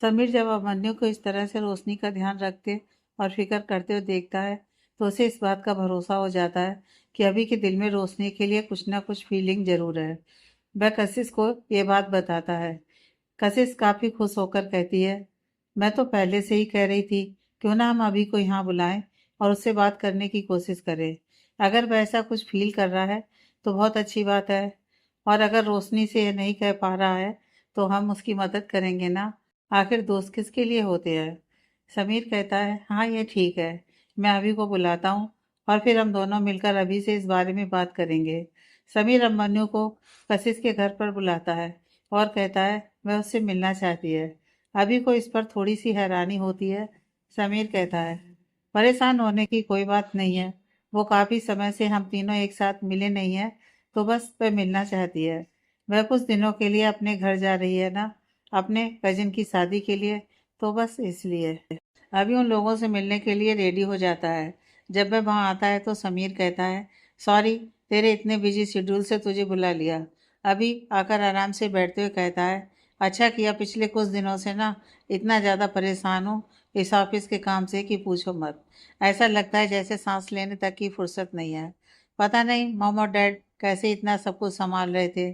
समीर जब अभिमन्यु को इस तरह से रोशनी का ध्यान रखते और फिक्र करते हुए देखता है तो उसे इस बात का भरोसा हो जाता है कि अभी के दिल में रोशनी के लिए कुछ ना कुछ फीलिंग जरूर है। वह कशिश को ये बात बताता है। कशिश काफी खुश होकर कहती है, मैं तो पहले से ही कह रही थी, क्यों ना हम अभी को यहाँ बुलाएं और उससे बात करने की कोशिश करें। अगर वह ऐसा कुछ फील कर रहा है तो बहुत अच्छी बात है, और अगर रोशनी से ये नहीं कह पा रहा है तो हम उसकी मदद करेंगे ना। आखिर दोस्त किसके लिए होते हैं। समीर कहता है, हाँ ये ठीक है, मैं अभी को बुलाता हूँ और फिर हम दोनों मिलकर अभी से इस बारे में बात करेंगे। समीर अभिमन्यु को कशिश के घर पर बुलाता है और कहता है वह उससे मिलना चाहती है। अभी को इस पर थोड़ी सी हैरानी होती है। समीर कहता है, परेशान होने की कोई बात नहीं है, वो काफ़ी समय से हम तीनों एक साथ मिले नहीं हैं, तो बस वह मिलना चाहती है। वह कुछ दिनों के लिए अपने घर जा रही है ना, अपने कजिन की शादी के लिए, तो बस इसलिए। अभी उन लोगों से मिलने के लिए रेडी हो जाता है। जब वह वहाँ आता है तो समीर कहता है, सॉरी, तेरे इतने बिजी शेड्यूल से तुझे बुला लिया। अभी आकर आराम से बैठते हुए कहता है, अच्छा किया, पिछले कुछ दिनों से ना इतना ज़्यादा परेशान हूँ इस ऑफिस के काम से कि पूछो मत। ऐसा लगता है जैसे सांस लेने तक की फुर्सत नहीं है। पता नहीं मॉम और डैड कैसे इतना सब कुछ संभाल रहे थे,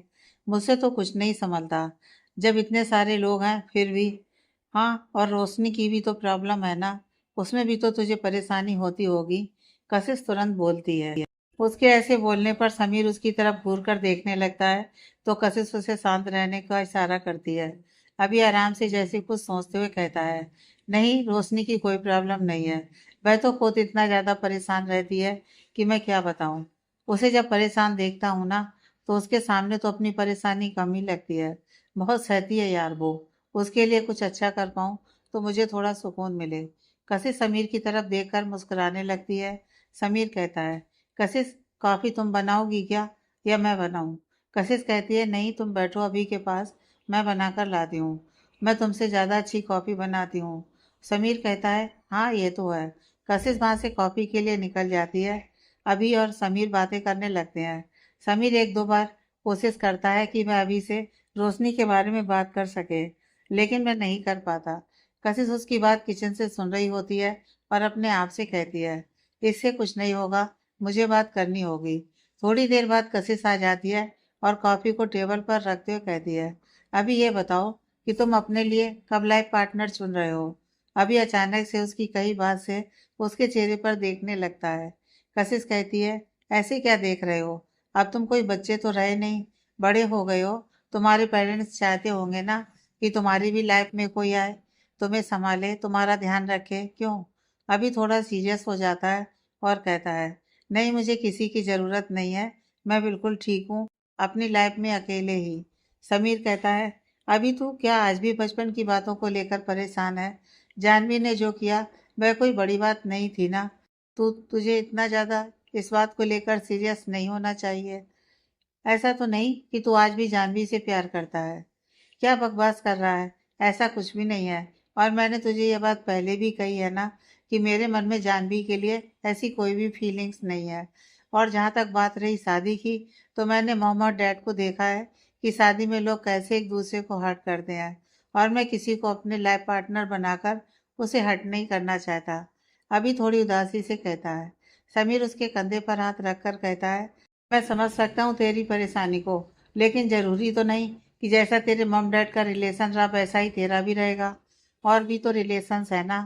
मुझसे तो कुछ नहीं संभलता जब इतने सारे लोग हैं फिर भी। हाँ, और रोशनी की भी तो प्रॉब्लम है ना, उसमें भी तो तुझे परेशानी होती होगी। कशिश तुरंत बोलती है। उसके ऐसे बोलने पर समीर उसकी तरफ घूर कर देखने लगता है तो कशिश उसे शांत रहने का इशारा करती है। अभी आराम से जैसे कुछ सोचते हुए कहता है, नहीं रोशनी की कोई प्रॉब्लम नहीं है, वह तो खुद इतना ज़्यादा परेशान रहती है कि मैं क्या बताऊँ। उसे जब परेशान देखता हूँ ना तो उसके सामने तो अपनी परेशानी कम ही लगती है। बहुत सहती है यार वो, उसके लिए कुछ अच्छा कर पाऊँ तो मुझे थोड़ा सुकून मिले। कशिश समीर की तरफ देखकर मुस्कुराने लगती है। समीर कहता है, कशिश, कॉफ़ी तुम बनाओगी क्या या मैं बनाऊँ? कशिश कहती है, नहीं तुम बैठो अभी के पास, मैं बना कर लाती हूँ, मैं तुमसे ज़्यादा अच्छी कॉफ़ी बनाती हूँ। समीर कहता है, हाँ ये तो है। कशिश वहाँ से कॉफ़ी के लिए निकल जाती है। अभी और समीर बातें करने लगते हैं। समीर एक दो बार कोशिश करता है कि वह अभी से रोशनी के बारे में बात कर सके, लेकिन वह नहीं कर पाता। कशिश उसकी बात किचन से सुन रही होती है और अपने आप से कहती है, इससे कुछ नहीं होगा, मुझे बात करनी होगी। थोड़ी देर बाद कशिश आ जाती है और कॉफ़ी को टेबल पर रखते हुए कहती है, अभी ये बताओ कि तुम अपने लिए कब लाइफ पार्टनर चुन रहे हो। अभी अचानक से उसकी कई बात से उसके चेहरे पर देखने लगता है। कशिश कहती है, ऐसे क्या देख रहे हो, अब तुम कोई बच्चे तो रहे नहीं, बड़े हो गए हो, तुम्हारे पेरेंट्स चाहते होंगे ना कि तुम्हारी भी लाइफ में कोई आए, तुम्हें संभाले, तुम्हारा ध्यान रखे, क्यों। अभी थोड़ा सीरियस हो जाता है और कहता है, नहीं मुझे किसी की ज़रूरत नहीं है, मैं बिल्कुल ठीक हूँ अपनी लाइफ में अकेले ही। समीर कहता है, अभी तू क्या आज भी बचपन की बातों को लेकर परेशान है। जानवी ने जो किया वह कोई बड़ी बात नहीं थी ना, तुझे इतना ज़्यादा इस बात को लेकर सीरियस नहीं होना चाहिए। ऐसा तो नहीं कि तू आज भी जानवी से प्यार करता है। क्या बकवास कर रहा है, ऐसा कुछ भी नहीं है। और मैंने तुझे ये बात पहले भी कही है ना कि मेरे मन में जानवी के लिए ऐसी कोई भी फीलिंग्स नहीं है। और जहाँ तक बात रही शादी की, तो मैंने मॉम और डैड को देखा है कि शादी में लोग कैसे एक दूसरे को हर्ट करते हैं, और मैं किसी को अपने लाइफ पार्टनर बनाकर उसे हर्ट नहीं करना चाहता। अभी थोड़ी उदासी से कहता है। समीर उसके कंधे पर हाथ रखकर कहता है, मैं समझ सकता हूँ तेरी परेशानी को, लेकिन ज़रूरी तो नहीं कि जैसा तेरे मम डैड का रिलेशन रहा वैसा ही तेरा भी रहेगा। और भी तो रिलेशंस है ना,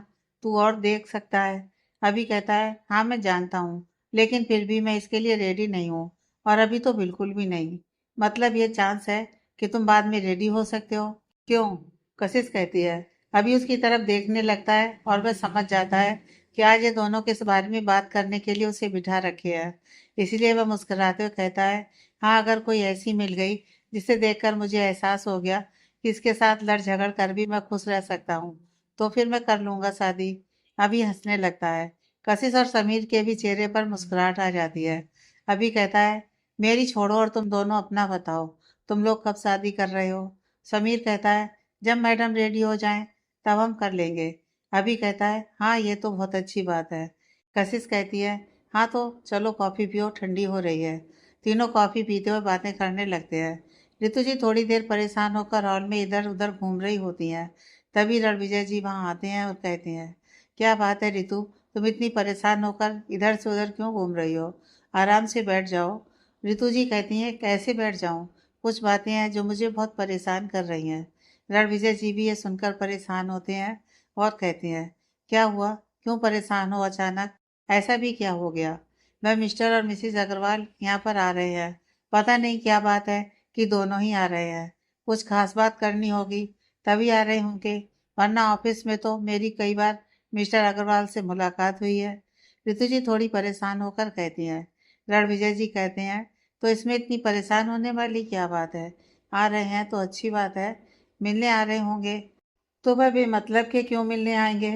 तू और देख सकता है। अभी कहता है, हाँ मैं जानता हूँ, लेकिन फिर भी मैं इसके लिए रेडी नहीं हूँ, और अभी तो बिल्कुल भी नहीं। मतलब ये चांस है कि तुम बाद में रेडी हो सकते हो। क्यों? कशिश कहती है। अभी उसकी तरफ देखने लगता है और वह समझ जाता है कि आज ये दोनों किस बारे में बात करने के लिए उसे बिठा रखे है। इसलिए वह मुस्कुराते हुए कहता है, हाँ अगर कोई ऐसी मिल गई जिसे देखकर मुझे एहसास हो गया कि इसके साथ लड़ झगड़ कर भी मैं खुश रह सकता हूँ, तो फिर मैं कर लूँगा शादी। अभी हंसने लगता है। कशिश और समीर के भी चेहरे पर मुस्कुराहट आ जाती है। अभी कहता है, मेरी छोड़ो और तुम दोनों अपना बताओ, तुम लोग कब शादी कर रहे हो। समीर कहता है, जब मैडम रेडी हो जाएं तब हम कर लेंगे। अभी कहता है, हाँ ये तो बहुत अच्छी बात है। कशिश कहती है, हाँ तो चलो कॉफ़ी पियो, ठंडी हो रही है। तीनों कॉफ़ी पीते हुए बातें करने लगते हैं। ऋतु जी थोड़ी देर परेशान होकर हॉल में इधर उधर घूम रही होती हैं। तभी रणविजय जी वहाँ आते हैं और कहते हैं, क्या बात है रितु, तुम इतनी परेशान होकर इधर से उधर क्यों घूम रही हो? आराम से बैठ जाओ। रितु जी कहती हैं, कैसे बैठ जाऊं? कुछ बातें हैं जो मुझे बहुत परेशान कर रही हैं। रणविजय जी भी ये सुनकर परेशान होते हैं और कहते हैं, क्या हुआ? क्यों परेशान हो अचानक? ऐसा भी क्या हो गया? मैं मिस्टर और मिसेस अग्रवाल यहाँ पर आ रहे हैं। पता नहीं क्या बात है कि दोनों ही आ रहे हैं। कुछ खास बात करनी होगी तभी आ रहे होंगे, वरना ऑफिस में तो मेरी कई बार मिस्टर अग्रवाल से मुलाकात हुई है। ऋतु जी थोड़ी परेशान होकर कहती हैं। रणविजय जी कहते हैं, तो इसमें इतनी परेशान होने वाली क्या बात है? आ रहे हैं तो अच्छी बात है, मिलने आ रहे होंगे तो वह बेमतलब के क्यों मिलने आएंगे?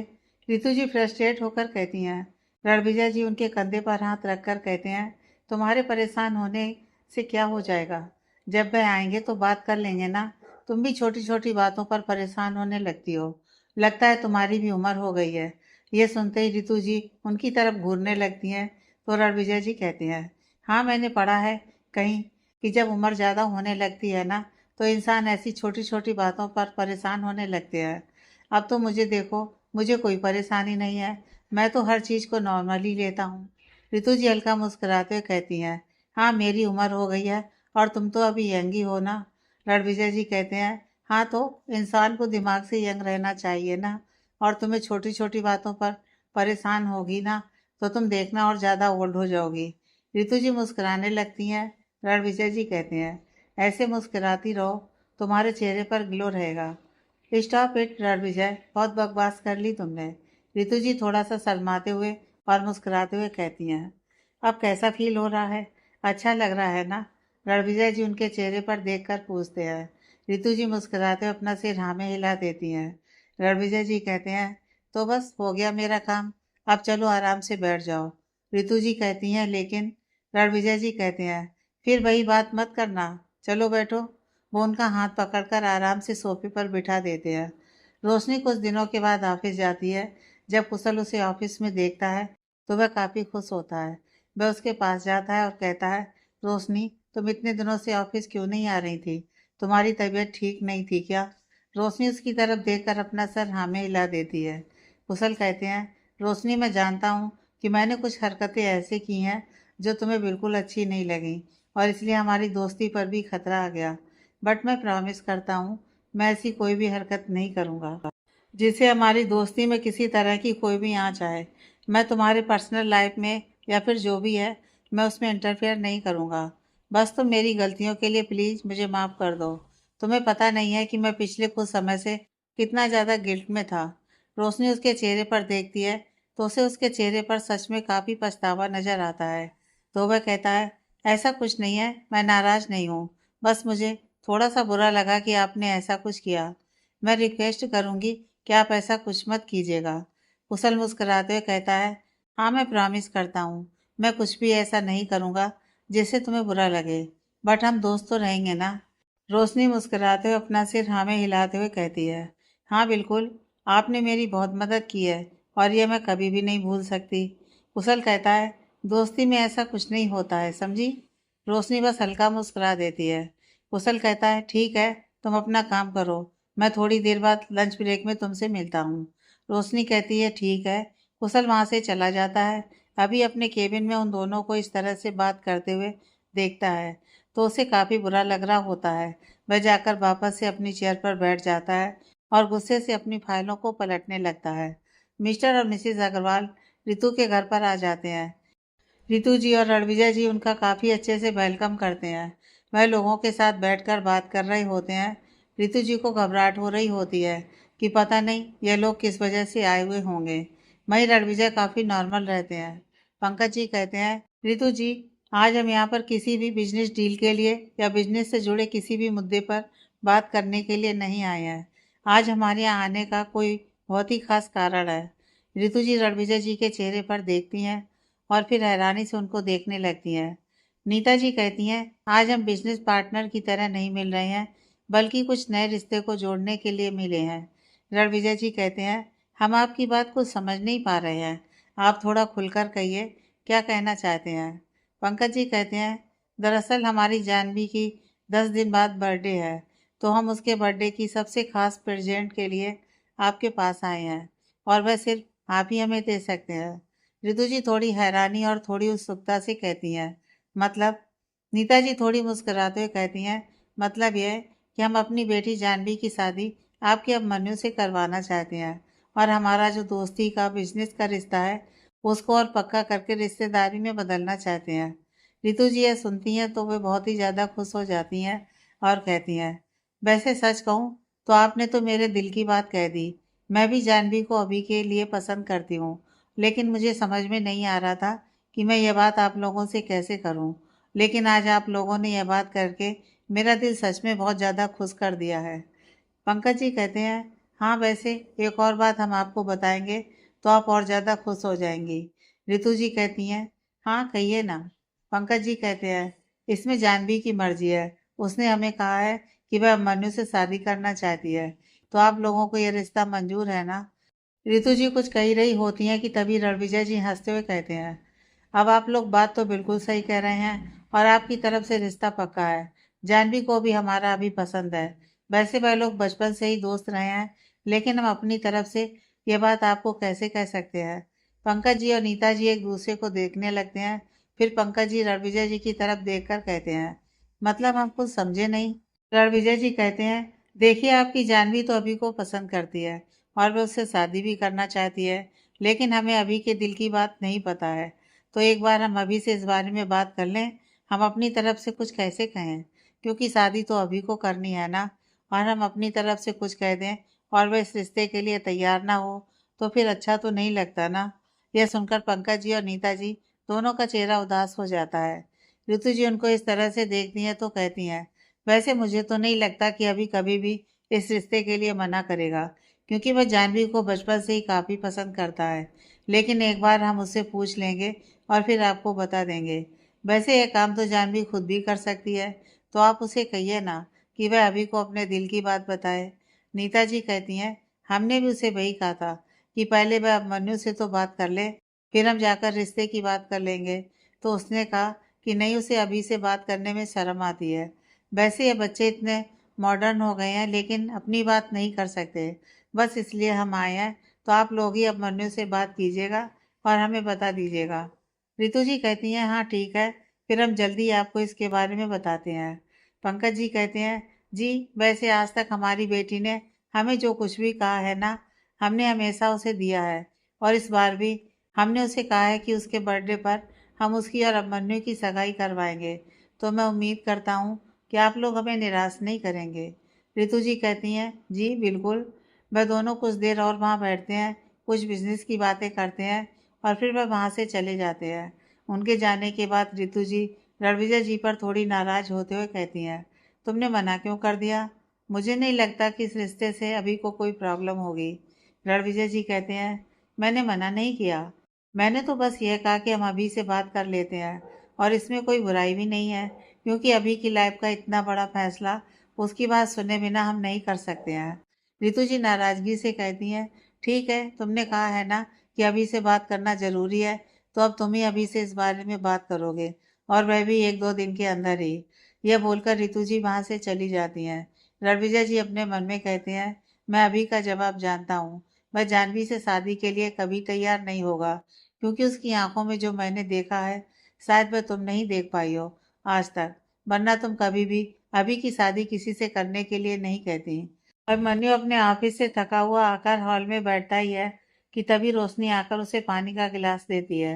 रितु जी फ्रस्ट्रेट होकर कहती हैं। रणविजय जी उनके कंधे पर हाथ रखकर कहते हैं, तुम्हारे परेशान होने से क्या हो जाएगा? जब वह आएंगे तो बात कर लेंगे ना। तुम भी छोटी छोटी बातों पर परेशान होने लगती हो। लगता है तुम्हारी भी उम्र हो गई है। ये सुनते ही रितु जी उनकी तरफ घूरने लगती हैं तो रणविजय जी कहते हैं, हाँ मैंने पढ़ा है कहीं कि जब उम्र ज़्यादा होने लगती है ना तो इंसान ऐसी छोटी छोटी बातों पर परेशान होने लगते हैं। अब तो मुझे देखो, मुझे कोई परेशानी नहीं है। मैं तो हर चीज़ को नॉर्मली लेता हूँ। रितु जी हल्का मुस्कुराते हुए कहती हैं, हाँ मेरी उम्र हो गई है और तुम तो अभी यंग ही हो ना। रणविजय जी कहते हैं, हाँ तो इंसान को दिमाग से यंग रहना चाहिए ना। और तुम्हें छोटी छोटी बातों पर परेशान होगी ना तो तुम देखना और ज़्यादा ओल्ड हो जाओगी। रितु जी मुस्कुराने लगती हैं। रणविजय जी कहते हैं, ऐसे मुस्कुराती रहो, तुम्हारे चेहरे पर ग्लो रहेगा। स्टॉप इट रणविजय, बहुत बकवास कर ली तुमने। रितु जी थोड़ा सा शर्माते हुए और मुस्कुराते हुए कहती हैं, अब कैसा फील हो रहा है? अच्छा लग रहा है ना? रणविजय जी उनके चेहरे पर देखकर पूछते हैं। रितु जी मुस्कुराते हुए अपना सिर हाँ में हिला देती हैं। रणविजय जी कहते हैं, तो बस हो गया मेरा काम, अब चलो आराम से बैठ जाओ। रितु जी कहती हैं, लेकिन रणविजय जी कहते हैं, फिर वही बात मत करना, चलो बैठो। वो उनका हाथ पकड़कर आराम से सोफे पर बिठा देते हैं। रोशनी कुछ दिनों के बाद ऑफिस जाती है। जब कुशल उसे ऑफिस में देखता है तो वह काफ़ी खुश होता है। वह उसके पास जाता है और कहता है, रोशनी तुम इतने दिनों से ऑफिस क्यों नहीं आ रही थी? तुम्हारी तबीयत ठीक नहीं थी क्या? रोशनी उसकी तरफ देखकर अपना सर हाँ में हिला देती है। कुशल कहते हैं, रोशनी मैं जानता हूँ कि मैंने कुछ हरकतें ऐसे की हैं जो तुम्हें बिल्कुल अच्छी नहीं लगी और इसलिए हमारी दोस्ती पर भी खतरा आ गया। बट मैं प्रॉमिस करता हूँ मैं ऐसी कोई भी हरकत नहीं करूँगा जिससे हमारी दोस्ती में किसी तरह की कोई भी आँच आए। मैं तुम्हारे पर्सनल लाइफ में या फिर जो भी है मैं उसमें इंटरफेयर नहीं करूँगा। बस तुम मेरी गलतियों के लिए प्लीज़ मुझे माफ़ कर दो। तुम्हें पता नहीं है कि मैं पिछले कुछ समय से कितना ज़्यादा गिल्ट में था। रोशनी उसके चेहरे पर देखती है तो उसे उसके चेहरे पर सच में काफ़ी पछतावा नज़र आता है। तो वह कहता है, ऐसा कुछ नहीं है, मैं नाराज़ नहीं हूँ। बस मुझे थोड़ा सा बुरा लगा कि आपने ऐसा कुछ किया। मैं रिक्वेस्ट करूँगी कि आप ऐसा कुछ मत कीजिएगा। कुशल मुस्कुराते हुए कहता है, हाँ मैं प्रॉमिस करता हूँ मैं कुछ भी ऐसा नहीं करूँगा जिससे तुम्हें बुरा लगे। बट हम दोस्त तो रहेंगे ना? रोशनी मुस्कुराते हुए अपना सिर हाँ में हिलाते हुए कहती है, हाँ बिल्कुल, आपने मेरी बहुत मदद की है और यह मैं कभी भी नहीं भूल सकती। कुशल कहता है, दोस्ती में ऐसा कुछ नहीं होता है, समझी? रोशनी बस हल्का मुस्कुरा देती है। कुशल कहता है, ठीक है, तुम अपना काम करो, मैं थोड़ी देर बाद लंच ब्रेक में तुमसे मिलता हूँ। रोशनी कहती है, ठीक है। कुशल वहाँ से चला जाता है। अभी अपने केबिन में उन दोनों को इस तरह से बात करते हुए देखता है तो उसे काफ़ी बुरा लग रहा होता है। वह जाकर वापस से अपनी चेयर पर बैठ जाता है और गुस्से से अपनी फाइलों को पलटने लगता है। मिस्टर और मिसेस अग्रवाल रितु के घर पर आ जाते हैं। रितु जी और रणविजय जी उनका काफ़ी अच्छे से वेलकम करते हैं। वह लोगों के साथ बैठकर बात कर रहे होते हैं। रितु जी को घबराहट हो रही होती है कि पता नहीं ये लोग किस वजह से आए हुए होंगे। वहीं रणविजय काफ़ी नॉर्मल रहते हैं। पंकज जी कहते हैं, रितु जी आज हम यहाँ पर किसी भी बिजनेस डील के लिए या बिजनेस से जुड़े किसी भी मुद्दे पर बात करने के लिए नहीं आए हैं। आज हमारे यहाँ आने का कोई बहुत ही खास कारण है। रितु जी रणविजय जी के चेहरे पर देखती हैं और फिर हैरानी से उनको देखने लगती हैं। नीता जी कहती हैं, आज हम बिजनेस पार्टनर की तरह नहीं मिल रहे हैं बल्कि कुछ नए रिश्ते को जोड़ने के लिए मिले हैं। रणविजय जी कहते हैं, हम आपकी बात को समझ नहीं पा रहे हैं, आप थोड़ा खुलकर कहिए क्या कहना चाहते हैं। पंकज जी कहते हैं, दरअसल हमारी जानवी की 10 दिन बाद बर्थडे है तो हम उसके बर्थडे की सबसे खास प्रेजेंट के लिए आपके पास आए हैं और वह सिर्फ आप ही हमें दे सकते हैं। रितु जी थोड़ी हैरानी और थोड़ी उत्सुकता से कहती हैं, मतलब? नीता जी थोड़ी मुस्कुराते हुए कहती हैं, मतलब यह कि हम अपनी बेटी जानवी की शादी आपके अभिमन्यु से करवाना चाहते हैं और हमारा जो दोस्ती का बिजनेस का रिश्ता है उसको और पक्का करके रिश्तेदारी में बदलना चाहते हैं। रितु जी यह सुनती हैं तो वे बहुत ही ज़्यादा खुश हो जाती हैं और कहती हैं, वैसे सच कहूँ तो आपने तो मेरे दिल की बात कह दी। मैं भी जानवी को अभी के लिए पसंद करती हूँ, लेकिन मुझे समझ में नहीं आ रहा था कि मैं यह बात आप लोगों से कैसे करूँ। लेकिन आज आप लोगों ने यह बात करके मेरा दिल सच में बहुत ज़्यादा खुश कर दिया है। पंकज जी कहते हैं, हाँ वैसे एक और बात हम आपको बताएंगे तो आप और ज़्यादा खुश हो जाएंगी। रितु जी कहती हैं, हाँ कहिए ना। पंकज जी कहते हैं, इसमें जानवी की मर्जी है। उसने हमें कहा है कि वह अभिमन्यु से शादी करना चाहती है, तो आप लोगों को यह रिश्ता मंजूर है ना? रितु जी कुछ कह रही होती हैं कि तभी रणविजय जी हंसते हुए कहते हैं, अब आप लोग बात तो बिल्कुल सही कह रहे हैं और आपकी तरफ से रिश्ता पक्का है। जानवी को भी हमारा अभी पसंद है। वैसे वह लोग बचपन से ही दोस्त रहे हैं, लेकिन हम अपनी तरफ से ये बात आपको कैसे कह सकते हैं? पंकज जी और नीता जी एक दूसरे को देखने लगते हैं। फिर पंकज जी रणविजय जी की तरफ देखकर कहते हैं, मतलब हम कुछ समझे नहीं। रणविजय जी कहते हैं, देखिए आपकी जानवी तो अभी को पसंद करती है और वह उससे शादी भी करना चाहती है, लेकिन हमें अभी के दिल की बात नहीं पता है। तो एक बार हम अभी से इस बारे में बात कर लें। हम अपनी तरफ से कुछ कैसे कहें, क्योंकि शादी तो अभी को करनी है ना। और हम अपनी तरफ से कुछ कह दें और वह इस रिश्ते के लिए तैयार ना हो तो फिर अच्छा तो नहीं लगता ना। यह सुनकर पंकज जी और नीता जी दोनों का चेहरा उदास हो जाता है। ऋतु जी उनको इस तरह से देखती हैं तो कहती हैं, वैसे मुझे तो नहीं लगता कि अभी कभी भी इस रिश्ते के लिए मना करेगा, क्योंकि वह जानवी को बचपन से ही काफ़ी पसंद करता है। लेकिन एक बार हम उससे पूछ लेंगे और फिर आपको बता देंगे। वैसे यह काम तो जानवी खुद भी कर सकती है, तो आप उसे कहिए ना कि वह अभी को अपने दिल की बात बताए। नीता जी कहती हैं, हमने भी उसे वही कहा था कि पहले वह अभिमन्यु से तो बात कर ले, फिर हम जाकर रिश्ते की बात कर लेंगे। तो उसने कहा कि नहीं, उसे अभी से बात करने में शर्म आती है। वैसे ये बच्चे इतने मॉडर्न हो गए हैं, लेकिन अपनी बात नहीं कर सकते। बस इसलिए हम आए हैं, तो आप लोग ही अभिमन्यु से बात कीजिएगा और हमें बता दीजिएगा। रितु जी कहती हैं, हाँ ठीक है, फिर हम जल्दी आपको इसके बारे में बताते हैं। पंकज जी कहते हैं, जी वैसे आज तक हमारी बेटी ने हमें जो कुछ भी कहा है ना, हमने हमेशा उसे दिया है। और इस बार भी हमने उसे कहा है कि उसके बर्थडे पर हम उसकी और अभिमन्यु की सगाई करवाएंगे। तो मैं उम्मीद करता हूँ कि आप लोग हमें निराश नहीं करेंगे। रितु जी कहती हैं, जी बिल्कुल। वह दोनों कुछ देर और वहाँ बैठते हैं, कुछ बिजनेस की बातें करते हैं और फिर वह वहाँ से चले जाते हैं। उनके जाने के बाद रितु जी रणविजय जी पर थोड़ी नाराज होते हुए कहती हैं, तुमने मना क्यों कर दिया? मुझे नहीं लगता कि इस रिश्ते से अभी को कोई प्रॉब्लम होगी। रणविजय जी कहते हैं, मैंने मना नहीं किया। मैंने तो बस यह कहा कि हम अभी से बात कर लेते हैं और इसमें कोई बुराई भी नहीं है, क्योंकि अभी की लाइफ का इतना बड़ा फैसला उसकी बात सुने बिना हम नहीं कर सकते हैं। रितु जी नाराजगी से कहती हैं, ठीक है, तुमने कहा है ना कि अभी से बात करना जरूरी है, तो अब तुम ही अभी से इस बारे में बात करोगे, और वह भी एक दो दिन के अंदर ही। यह बोलकर रितु जी वहां से चली जाती हैं। रणविजय जी अपने मन में कहते हैं, मैं अभी का जवाब जानता हूँ। वह जानवी से शादी के लिए कभी तैयार नहीं होगा, क्योंकि उसकी आंखों में जो मैंने देखा है, शायद वह तुम नहीं देख पाई हो आज तक। वरना तुम कभी भी अभी की शादी किसी से करने के लिए नहीं कहती। अभिमन्यु अपने ऑफिस से थका हुआ आकर हॉल में बैठता ही है कि तभी रोशनी आकर उसे पानी का गिलास देती है।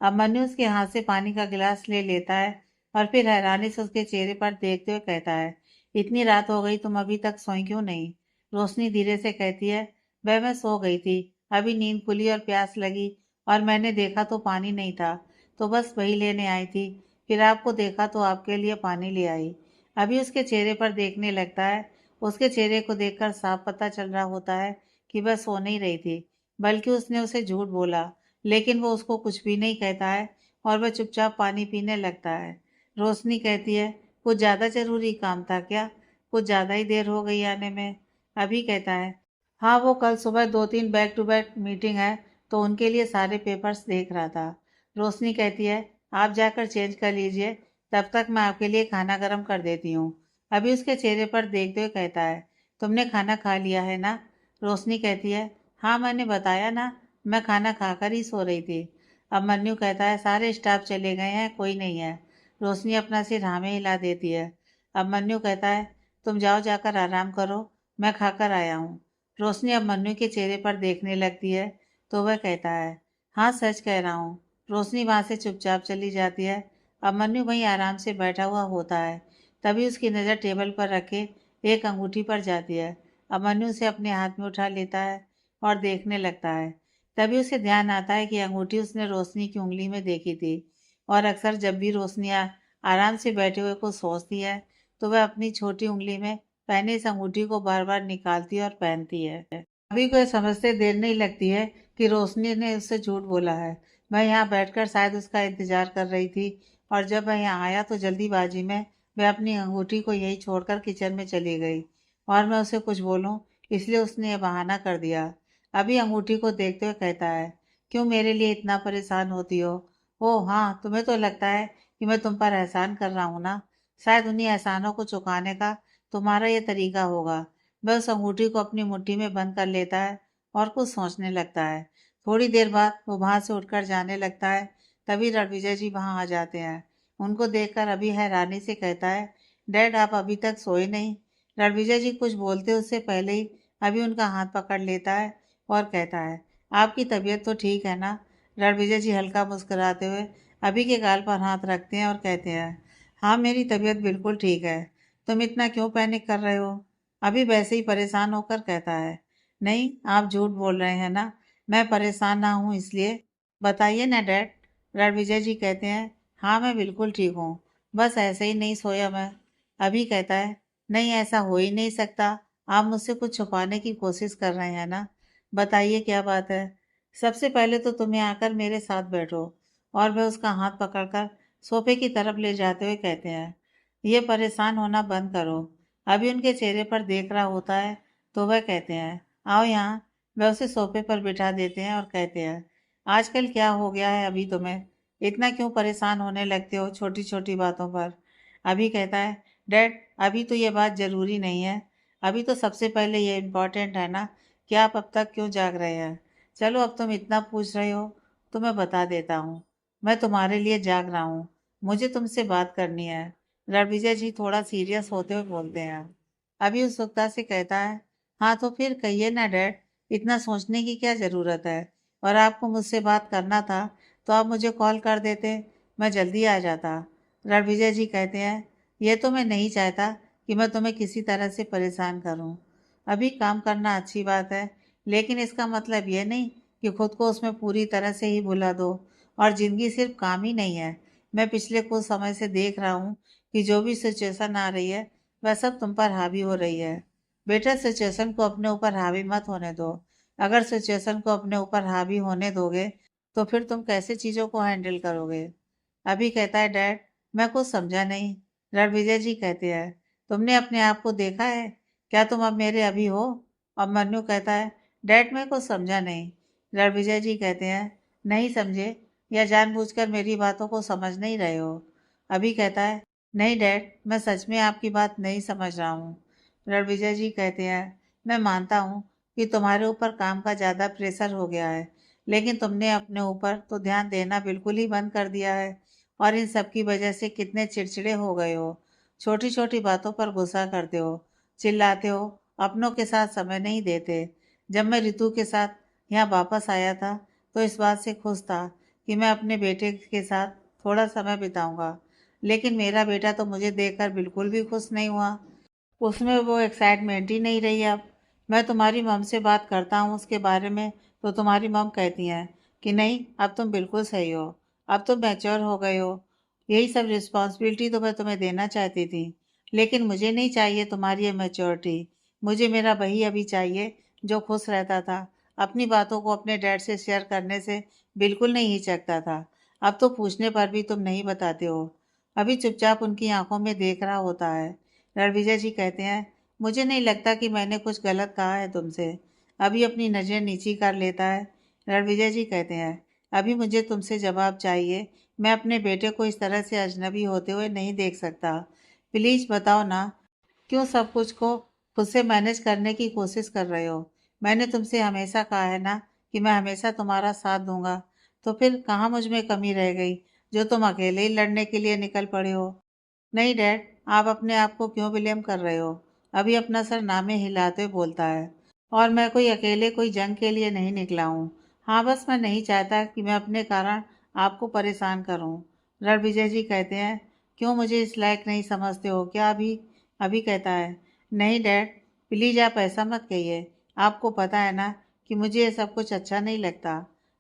अभिमन्यु उसके हाथ से पानी का गिलास ले लेता है और फिर हैरानी से उसके चेहरे पर देखते हुए कहता है, इतनी रात हो गई, तुम अभी तक सोई क्यों नहीं? रोशनी धीरे से कहती है, वह मैं सो गई थी, अभी नींद खुली और प्यास लगी और मैंने देखा तो पानी नहीं था, तो बस वही लेने आई थी। फिर आपको देखा तो आपके लिए पानी ले आई। अभी उसके चेहरे पर देखने लगता है। उसके चेहरे को देखकर साफ पता चल रहा होता है कि वह सो नहीं रही थी, बल्कि उसने उसे झूठ बोला। लेकिन वो उसको कुछ भी नहीं कहता है और वह चुपचाप पानी पीने लगता है। रोशनी कहती है, कुछ ज़्यादा ज़रूरी काम था क्या? कुछ ज़्यादा ही देर हो गई आने में। अभी कहता है, हाँ वो कल सुबह दो तीन बैक टू बैक मीटिंग है, तो उनके लिए सारे पेपर्स देख रहा था। रोशनी कहती है, आप जाकर चेंज कर लीजिए, तब तक मैं आपके लिए खाना गर्म कर देती हूँ। अभी उसके चेहरे पर देखते हुए कहता है, तुमने खाना खा लिया है ना? रोशनी कहती है, हाँ मैंने बताया ना, मैं खाना खाकर ही सो रही थी। अब मन्नू कहता है, सारे स्टाफ चले गए हैं, कोई नहीं है। रोशनी अपना सिर हाँ में हिला देती है। अब मन्नू कहता है, तुम जाओ जाकर आराम करो, मैं खाकर आया हूँ। रोशनी अब मन्नू के चेहरे पर देखने लगती है तो वह कहता है, हाँ सच कह रहा हूँ। रोशनी वहाँ से चुपचाप चली जाती है। अब मन्नू वहीं आराम से बैठा हुआ होता है। तभी उसकी नज़र टेबल पर रखे एक अंगूठी पर जाती है। अब मन्नू उसे अपने हाथ में उठा लेता है और देखने लगता है। तभी उसे ध्यान आता है कि अंगूठी उसने रोशनी की उंगली में देखी थी, और अक्सर जब भी रोशनी आराम से बैठे हुए को सोचती है तो वह अपनी छोटी उंगली में पहने इस अंगूठी को बार बार निकालती है और पहनती है। अभी को समझते देर नहीं लगती है कि रोशनी ने उससे झूठ बोला है। मैं यहाँ बैठकर शायद उसका इंतजार कर रही थी, और जब वह यहाँ आया तो जल्दीबाजी में वह अपनी अंगूठी को यहीं छोड़कर किचन में चली गई, और मैं उसे कुछ बोलूं इसलिए उसने यह बहाना कर दिया। अभी अंगूठी को देखते हुए कहता है, क्यों मेरे लिए इतना परेशान होती हो? ओह हाँ, तुम्हें तो लगता है कि मैं तुम पर एहसान कर रहा हूँ ना। शायद उन्हीं एहसानों को चुकाने का तुम्हारा ये तरीका होगा। वह उस अंगूठी को अपनी मुट्ठी में बंद कर लेता है और कुछ सोचने लगता है। थोड़ी देर बाद वो वहां से उठकर जाने लगता है। तभी रणविजय जी वहां आ जाते हैं। उनको देखकर अभी हैरानी से कहता है, डैड आप अभी तक सोए नहीं? रणविजय जी कुछ बोलते उससे पहले ही अभी उनका हाथ पकड़ लेता है और कहता है, आपकी तबीयत तो ठीक है ना? रणविजय जी हल्का मुस्कुराते हुए अभी के गाल पर हाथ रखते हैं और कहते हैं, हाँ मेरी तबीयत बिल्कुल ठीक है। तुम इतना क्यों पैनिक कर रहे हो? अभी वैसे ही परेशान होकर कहता है, नहीं आप झूठ बोल रहे हैं ना, मैं परेशान ना हूँ इसलिए। बताइए ना डैड। रणविजय जी कहते हैं, हाँ मैं बिल्कुल ठीक हूँ, बस ऐसे ही नहीं सोया मैं। अभी कहता है, नहीं ऐसा हो ही नहीं सकता, आप मुझसे कुछ छुपाने की कोशिश कर रहे हैं ना। बताइए क्या बात है। सबसे पहले तो तुम्हें आकर मेरे साथ बैठो। और वह उसका हाथ पकड़कर सोफे की तरफ ले जाते हुए कहते हैं, ये परेशान होना बंद करो। अभी उनके चेहरे पर देख रहा होता है तो वह कहते हैं, आओ यहाँ। वह उसे सोफे पर बिठा देते हैं और कहते हैं, आजकल क्या हो गया है अभी तुम्हें? इतना क्यों परेशान होने लगते हो छोटी छोटी बातों पर? अभी कहता है, डैड अभी तो ये बात ज़रूरी नहीं है। अभी तो सबसे पहले ये इम्पोर्टेंट है ना कि आप अब तक क्यों जाग रहे हैं। चलो अब तुम इतना पूछ रहे हो तो मैं बता देता हूँ। मैं तुम्हारे लिए जाग रहा हूँ, मुझे तुमसे बात करनी है। रणविजय जी थोड़ा सीरियस होते हुए बोलते हैं। अभी उत्सुकता से कहता है, हाँ तो फिर कहिए ना डैड, इतना सोचने की क्या ज़रूरत है? और आपको मुझसे बात करना था तो आप मुझे कॉल कर देते, मैं जल्दी आ जाता। रणविजय जी कहते हैं, ये तो मैं नहीं चाहता कि मैं तुम्हें किसी तरह से परेशान करूं। अभी काम करना अच्छी बात है, लेकिन इसका मतलब ये नहीं कि खुद को उसमें पूरी तरह से ही भुला दो। और ज़िंदगी सिर्फ काम ही नहीं है। मैं पिछले कुछ समय से देख रहा हूँ कि जो भी सिचुएशन आ रही है वह सब तुम पर हावी हो रही है। बेटा सिचुएशन को अपने ऊपर हावी मत होने दो। अगर सिचुएशन को अपने ऊपर हावी होने दोगे तो फिर तुम कैसे चीज़ों को हैंडल करोगे? अभी कहता है, डैड मैं कुछ समझा नहीं। रणविजय जी कहते हैं, तुमने अपने आप को देखा है? क्या तुम अब मेरे अभी हो? और मन्नू कहता है, डैड मैं कुछ समझा नहीं। रणविजय जी कहते हैं, नहीं समझे या जानबूझकर मेरी बातों को समझ नहीं रहे हो? अभी कहता है, नहीं डैड मैं सच में आपकी बात नहीं समझ रहा हूँ। रणविजय जी कहते हैं, मैं मानता हूँ कि तुम्हारे ऊपर काम का ज़्यादा प्रेशर हो गया है, लेकिन तुमने अपने ऊपर तो ध्यान देना बिल्कुल ही बंद कर दिया है, और इन सब की वजह से कितने चिड़चिड़े हो गए हो। छोटी छोटी बातों पर गुस्सा करते हो, चिल्लाते हो, अपनों के साथ समय नहीं देते। जब मैं रितु के साथ यहाँ वापस आया था तो इस बात से खुश था कि मैं अपने बेटे के साथ थोड़ा समय बिताऊंगा, लेकिन मेरा बेटा तो मुझे देखकर बिल्कुल भी खुश नहीं हुआ। उसमें वो एक्साइटमेंट ही नहीं रही अब। मैं तुम्हारी मम से बात करता हूँ उसके बारे में तो तुम्हारी मम कहती हैं कि नहीं अब तुम बिल्कुल सही हो, अब तुम मैच्योर हो गए हो। यही सब रिस्पॉन्सिबिलिटी तो मैं तुम्हें देना चाहती थी, लेकिन मुझे नहीं चाहिए तुम्हारी ये मैच्योरिटी। मुझे मेरा वही अभी चाहिए जो खुश रहता था, अपनी बातों को अपने डैड से शेयर करने से बिल्कुल नहीं हिचकता था। अब तो पूछने पर भी तुम नहीं बताते हो। अभी चुपचाप उनकी आंखों में देख रहा होता है। रणविजय जी कहते हैं, मुझे नहीं लगता कि मैंने कुछ गलत कहा है तुमसे। अभी अपनी नज़र नीची कर लेता है। रणविजय जी कहते हैं, अभी मुझे तुमसे जवाब चाहिए। मैं अपने बेटे को इस तरह से अजनबी होते हुए नहीं देख सकता। प्लीज़ बताओ ना, क्यों सब कुछ को खुद से मैनेज करने की कोशिश कर रहे हो? मैंने तुमसे हमेशा कहा है ना कि मैं हमेशा तुम्हारा साथ दूंगा, तो फिर कहाँ मुझ में कमी रह गई जो तुम अकेले ही लड़ने के लिए निकल पड़े हो? नहीं डैड, आप अपने आप को क्यों ब्लेम कर रहे हो? अभी अपना सर नामे हिलाते हुए बोलता है। और मैं कोई अकेले कोई जंग के लिए नहीं निकला हूँ। हाँ, बस मैं नहीं चाहता कि मैं अपने कारण आपको परेशान करूँ। रणविजय जी कहते हैं, क्यों मुझे इस लायक नहीं समझते हो क्या अभी? अभी कहता है, नहीं डैड, प्लीज आप ऐसा मत कहिए। आपको पता है ना कि मुझे ये सब कुछ अच्छा नहीं लगता।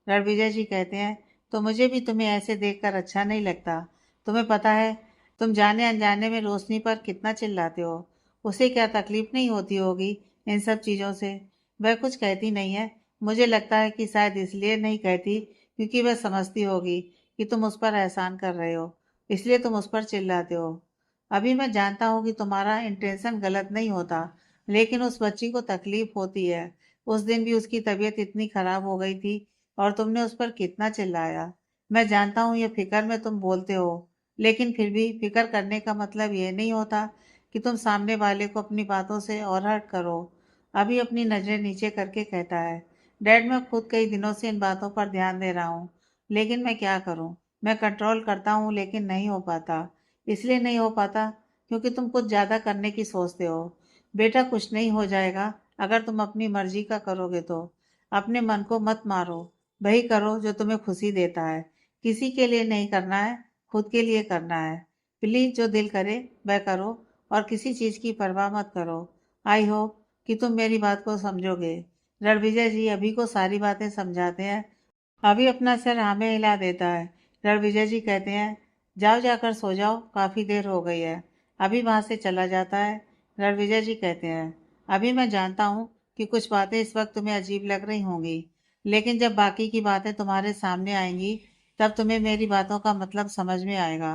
रणविजय जी कहते हैं, तो मुझे भी तुम्हें ऐसे देखकर अच्छा नहीं लगता। तुम्हें पता है, तुम जाने अनजाने में रोशनी पर कितना चिल्लाते हो। उसे क्या तकलीफ नहीं होती होगी इन सब चीज़ों से? वह कुछ कहती नहीं है। मुझे लगता है कि शायद इसलिए नहीं कहती क्योंकि वह समझती होगी कि तुम उस पर एहसान कर रहे हो, इसलिए तुम उस पर चिल्लाते हो। अभी मैं जानता हूँ कि तुम्हारा इंटेंशन गलत नहीं होता, लेकिन उस बच्ची को तकलीफ होती है। उस दिन भी उसकी तबीयत इतनी खराब हो गई थी और तुमने उस पर कितना चिल्लाया। मैं जानता हूँ ये फिक्र में तुम बोलते हो, लेकिन फिर भी फिक्र करने का मतलब ये नहीं होता कि तुम सामने वाले को अपनी बातों से और हर्ट करो। अभी अपनी नजरें नीचे करके कहता है, डैड मैं खुद कई दिनों से इन बातों पर ध्यान दे रहा हूँ, लेकिन मैं क्या करूँ? मैं कंट्रोल करता हूँ लेकिन नहीं हो पाता। इसलिए नहीं हो पाता क्योंकि तुम कुछ ज़्यादा करने की सोचते हो। बेटा कुछ नहीं हो जाएगा अगर तुम अपनी मर्जी का करोगे तो। अपने मन को मत मारो, वही करो जो तुम्हें खुशी देता है। किसी के लिए नहीं करना है, खुद के लिए करना है। प्लीज जो दिल करे वह करो और किसी चीज़ की परवाह मत करो। आई होप कि तुम मेरी बात को समझोगे। रणविजय जी अभी को सारी बातें समझाते हैं। अभी अपना सिर हाँ में हिला देता है। रणविजय जी कहते हैं, जाओ जाकर सो जाओ, काफ़ी देर हो गई है। अभी वहाँ से चला जाता है। रणविजय जी कहते हैं, अभी मैं जानता हूँ कि कुछ बातें इस वक्त तुम्हें अजीब लग रही होंगी, लेकिन जब बाकी की बातें तुम्हारे सामने आएंगी तब तुम्हें मेरी बातों का मतलब समझ में आएगा।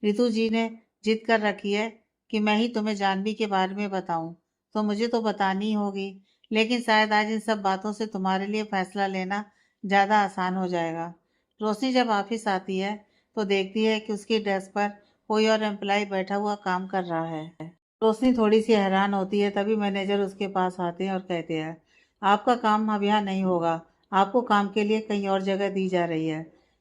रितु जी ने जिद कर रखी है कि मैं ही तुम्हें जानवी के बारे में बताऊं, तो मुझे तो बतानी ही होगी। लेकिन शायद आज इन सब बातों से तुम्हारे लिए फैसला लेना ज़्यादा आसान हो जाएगा। रोशनी जब ऑफिस आती है तो देखती है कि उसकी डेस्क पर कोई और एम्प्लॉय बैठा हुआ काम कर रहा है। रोशनी थोड़ी सी हैरान होती है, तभी मैनेजर उसके पास आते हैं और कहते हैं, आपका काम अब यहाँ नहीं होगा, आपको काम के लिए कहीं और जगह दी जा रही है।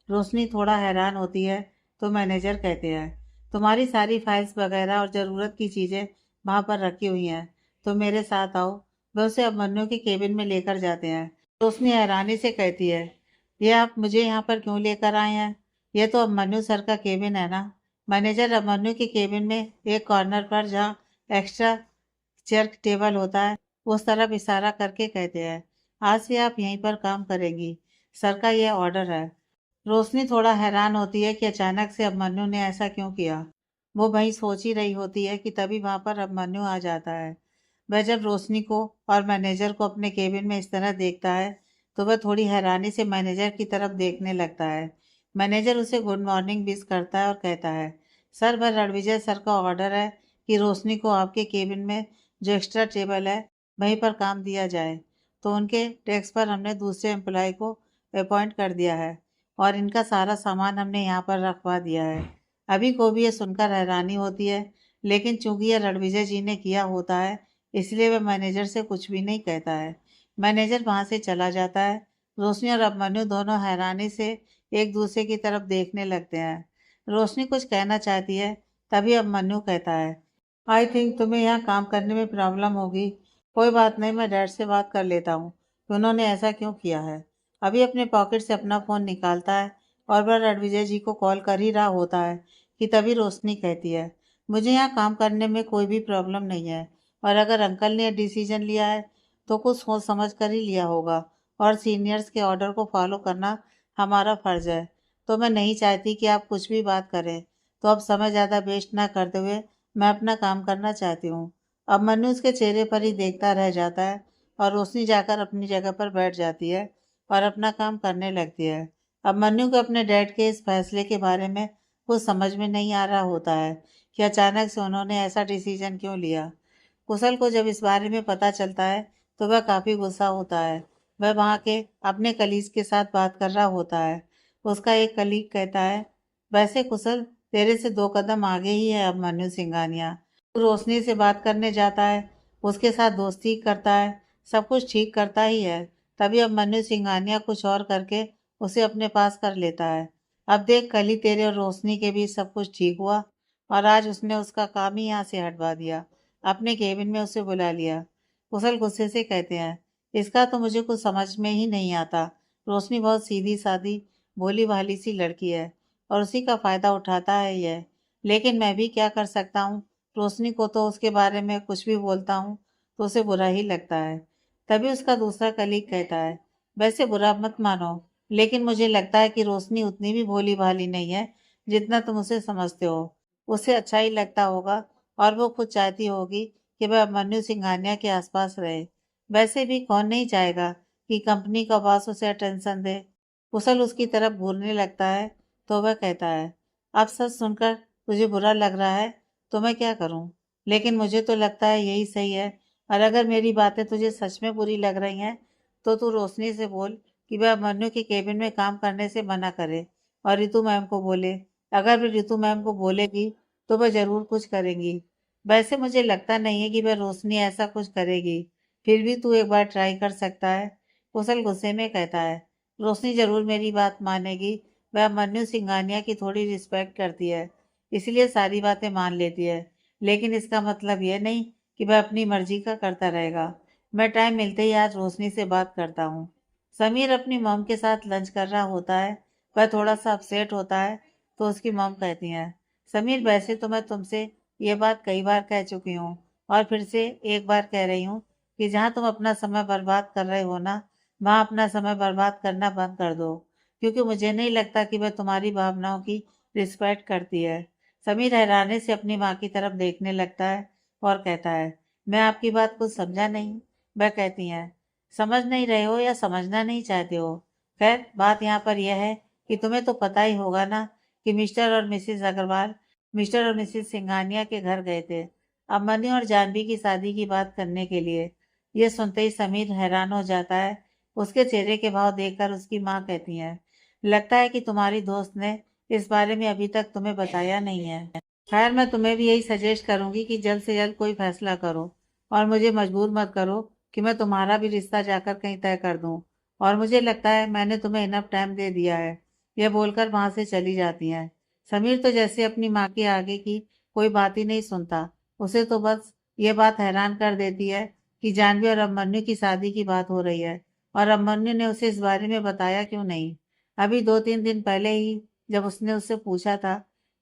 रोशनी थोड़ा हैरान होती है तो मैनेजर कहते हैं, तुम्हारी सारी फाइल्स वगैरह और ज़रूरत की चीज़ें वहाँ पर रखी हुई हैं, तो मेरे साथ आओ। वह उसे अभिमन्यु के केबिन में लेकर जाते हैं। रोशनी हैरानी से कहती है, ये आप मुझे यहाँ पर क्यों लेकर आए हैं? ये तो अभिमन्यु सर का केबिन है ना? मैनेजर अभिमन्यु के केबिन में एक कॉर्नर पर जहाँ एक्स्ट्रा चेयर टेबल होता है उस तरफ इशारा करके कहते हैं, आज से आप यहीं पर काम करेंगी, सर का यह ऑर्डर है। रोशनी थोड़ा हैरान होती है कि अचानक से अभिमन्यु ने ऐसा क्यों किया। वो वहीं सोच ही रही होती है कि तभी वहां पर अभिमन्यु आ जाता है। वह जब रोशनी को और मैनेजर को अपने केबिन में इस तरह देखता है तो वह थोड़ी हैरानी से मैनेजर की तरफ देखने लगता है। मैनेजर उसे गुड मॉर्निंग विश करता है और कहता है, सर वह रणविजय सर का ऑर्डर है कि रोशनी को आपके केबिन में जो एक्स्ट्रा टेबल है वहीं पर काम दिया जाए। तो उनके डेस्क पर हमने दूसरे एम्प्लॉय को अपॉइंट कर दिया है और इनका सारा सामान हमने यहाँ पर रखवा दिया है। अभी को भी ये सुनकर हैरानी होती है, लेकिन चूंकि यह रणविजय जी ने किया होता है इसलिए वह मैनेजर से कुछ भी नहीं कहता है। मैनेजर वहां से चला जाता है। रोशनी और अभिमन्यु दोनों हैरानी से एक दूसरे की तरफ देखने लगते हैं। रोशनी कुछ कहना चाहती है, तभी अभिमन्यु कहता है, आई थिंक तुम्हें यहाँ काम करने में प्रॉब्लम होगी। कोई बात नहीं, मैं डैड से बात कर लेता हूँ कि उन्होंने ऐसा क्यों किया है। अभी अपने पॉकेट से अपना फ़ोन निकालता है और वह रणविजय जी को कॉल कर ही रहा होता है कि तभी रोशनी कहती है, मुझे यहाँ काम करने में कोई भी प्रॉब्लम नहीं है, और अगर अंकल ने डिसीजन लिया है तो कुछ सोच समझ कर ही लिया होगा, और सीनियर्स के ऑर्डर को फॉलो करना हमारा फ़र्ज़ है। तो मैं नहीं चाहती कि आप कुछ भी बात करें, तो अब समय ज़्यादा वेस्ट ना करते हुए मैं अपना काम करना चाहती हूँ। अब मन्नू उसके चेहरे पर ही देखता रह जाता है और रोशनी जाकर अपनी जगह पर बैठ जाती है और अपना काम करने लगती है। अब मन्नू को अपने डैड के इस फैसले के बारे में कुछ समझ में नहीं आ रहा होता है कि अचानक से उन्होंने ऐसा डिसीजन क्यों लिया। कुशल को जब इस बारे में पता चलता है तो वह काफ़ी गुस्सा होता है। वह वहाँ के अपने कलीग के साथ बात कर रहा होता है। उसका एक कलीग कहता है, वैसे कुशल तेरे से 2 कदम आगे ही है अब मनु सिंघानिया। तू रोशनी से बात करने जाता है, उसके साथ दोस्ती करता है, सब कुछ ठीक करता ही है। तभी अब मन्नू सिंघानिया कुछ और करके उसे अपने पास कर लेता है। अब देख, कल ही तेरे और रोशनी के बीच सब कुछ ठीक हुआ और आज उसने उसका काम ही यहाँ से हटवा दिया। अपने केबिन में उसे बुला लिया। कुशल गुस्से से कहते हैं, इसका तो मुझे कुछ समझ में ही नहीं आता। रोशनी बहुत सीधी सादी भोली भाली सी लड़की है और उसी का फायदा उठाता है यह। लेकिन मैं भी क्या कर सकता हूँ। रोशनी को तो उसके बारे में कुछ भी बोलता हूँ तो उसे बुरा ही लगता है। तभी उसका दूसरा कलीग कहता है, वैसे बुरा मत मानो, लेकिन मुझे लगता है कि रोशनी उतनी भी भोली भाली नहीं है जितना तुम उसे समझते हो। उसे अच्छा ही लगता होगा और वो खुद चाहती होगी कि वह मन्नू सिंघानिया के आसपास रहे। वैसे भी कौन नहीं चाहेगा कि कंपनी का बॉस उसे अटेंशन दे। कुशल उसकी तरफ घूरने लगता है तो वह कहता है, अब सच सुनकर तुझे बुरा लग रहा है तो मैं क्या करूं, लेकिन मुझे तो लगता है यही सही है। और अगर मेरी बातें तुझे सच में बुरी लग रही हैं तो तू रोशनी से बोल कि वह मन्नू के केबिन में काम करने से मना करे और रितु मैम को बोले। अगर वे रितु मैम को बोलेगी तो वह जरूर कुछ करेंगी। वैसे मुझे लगता नहीं है कि वह रोशनी ऐसा कुछ करेगी, फिर भी तू एक बार ट्राई कर सकता है। कुशल गुस्से में कहता है, रोशनी जरूर मेरी बात मानेगी। वह मन्नू सिंघानिया की थोड़ी रिस्पेक्ट करती है, इसलिए सारी बातें मान लेती है। लेकिन इसका मतलब यह नहीं कि वह अपनी मर्जी का करता रहेगा। मैं टाइम मिलते ही आज रोशनी से बात करता हूँ। समीर अपनी मॉम के साथ लंच कर रहा होता है। वह थोड़ा सा अपसेट होता है तो उसकी मॉम कहती है, समीर वैसे तो मैं तुमसे ये बात कई बार कह चुकी हूँ और फिर से एक बार कह रही हूँ कि जहाँ तुम अपना समय बर्बाद कर रहे हो ना, वहाँ अपना समय बर्बाद करना बंद कर दो, क्योंकि मुझे नहीं लगता कि वह तुम्हारी भावनाओं की रिस्पेक्ट करती है। समीर हैरानी से अपनी माँ की तरफ देखने लगता है और कहता है, मैं आपकी बात कुछ समझा नहीं। वह कहती हैं, समझ नहीं रहे हो या समझना नहीं चाहते हो। खैर, बात यहाँ पर यह है कि तुम्हें तो पता ही होगा ना कि मिस्टर और मिसेस सिंघानिया के घर गए थे अब मनी और जानवी की शादी की बात करने के लिए। यह सुनते ही समीर हैरान हो जाता है। उसके चेहरे के भाव देखकर उसकी माँ कहती है, लगता है कि तुम्हारी दोस्त ने इस बारे में अभी तक तुम्हें बताया नहीं है। खैर, मैं तुम्हें भी यही सजेस्ट करूंगी कि जल्द से जल्द कोई फैसला करो और मुझे मजबूर मत करो कि मैं तुम्हारा भी रिश्ता जाकर कहीं तय कर दूं। और मुझे लगता है मैंने तुम्हें इनफ टाइम दे दिया है। यह बोलकर वहां से चली जाती हैं। समीर तो जैसे अपनी माँ के आगे की कोई बात ही नहीं सुनता। उसे तो बस ये बात हैरान कर देती है कि जानवी और अभिमन्यु की शादी की बात हो रही है और अभिमन्यु ने उसे इस बारे में बताया क्यों नहीं। अभी 2-3 दिन पहले ही जब उसने उससे पूछा था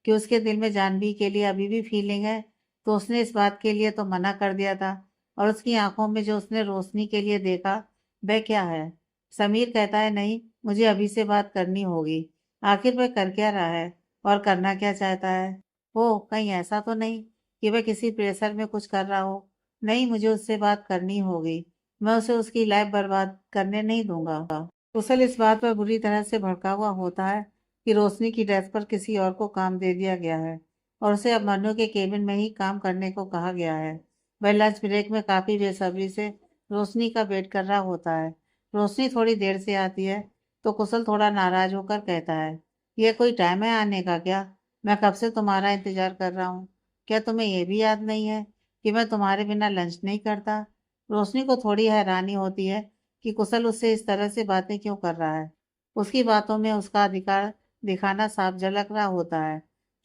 कि उसके दिल में जानवी के लिए अभी भी फीलिंग है, तो उसने इस बात के लिए तो मना कर दिया था। और उसकी आंखों में जो उसने रोशनी के लिए देखा, वह क्या है। समीर कहता है, नहीं, मुझे अभी से बात करनी होगी। आखिर वह कर क्या रहा है और करना क्या चाहता है। ओ, कहीं ऐसा तो नहीं कि वह किसी प्रेशर में कुछ कर रहा हो। नहीं, मुझे उससे बात करनी होगी। मैं उसे उसकी लाइफ बर्बाद करने नहीं दूंगा। कुशल इस बात पर बुरी तरह से भड़का हुआ होता है कि रोशनी की डेस्क पर किसी और को काम दे दिया गया है और उसे अब मनु के केबिन में ही काम करने को कहा गया है। वह लंच ब्रेक में काफी बेसब्री से रोशनी का वेट कर रहा होता है। रोशनी थोड़ी देर से आती है तो कुशल थोड़ा नाराज होकर कहता है, यह कोई टाइम है आने का क्या? मैं कब से तुम्हारा इंतजार कर रहा हूँ। क्या तुम्हें यह भी याद नहीं है कि मैं तुम्हारे बिना लंच नहीं करता? रोशनी को थोड़ी हैरानी होती है कि कुशल उससे इस तरह से बातें क्यों कर रहा है। उसकी बातों में उसका अधिकार दिखाना साफ झलक रहा होता है।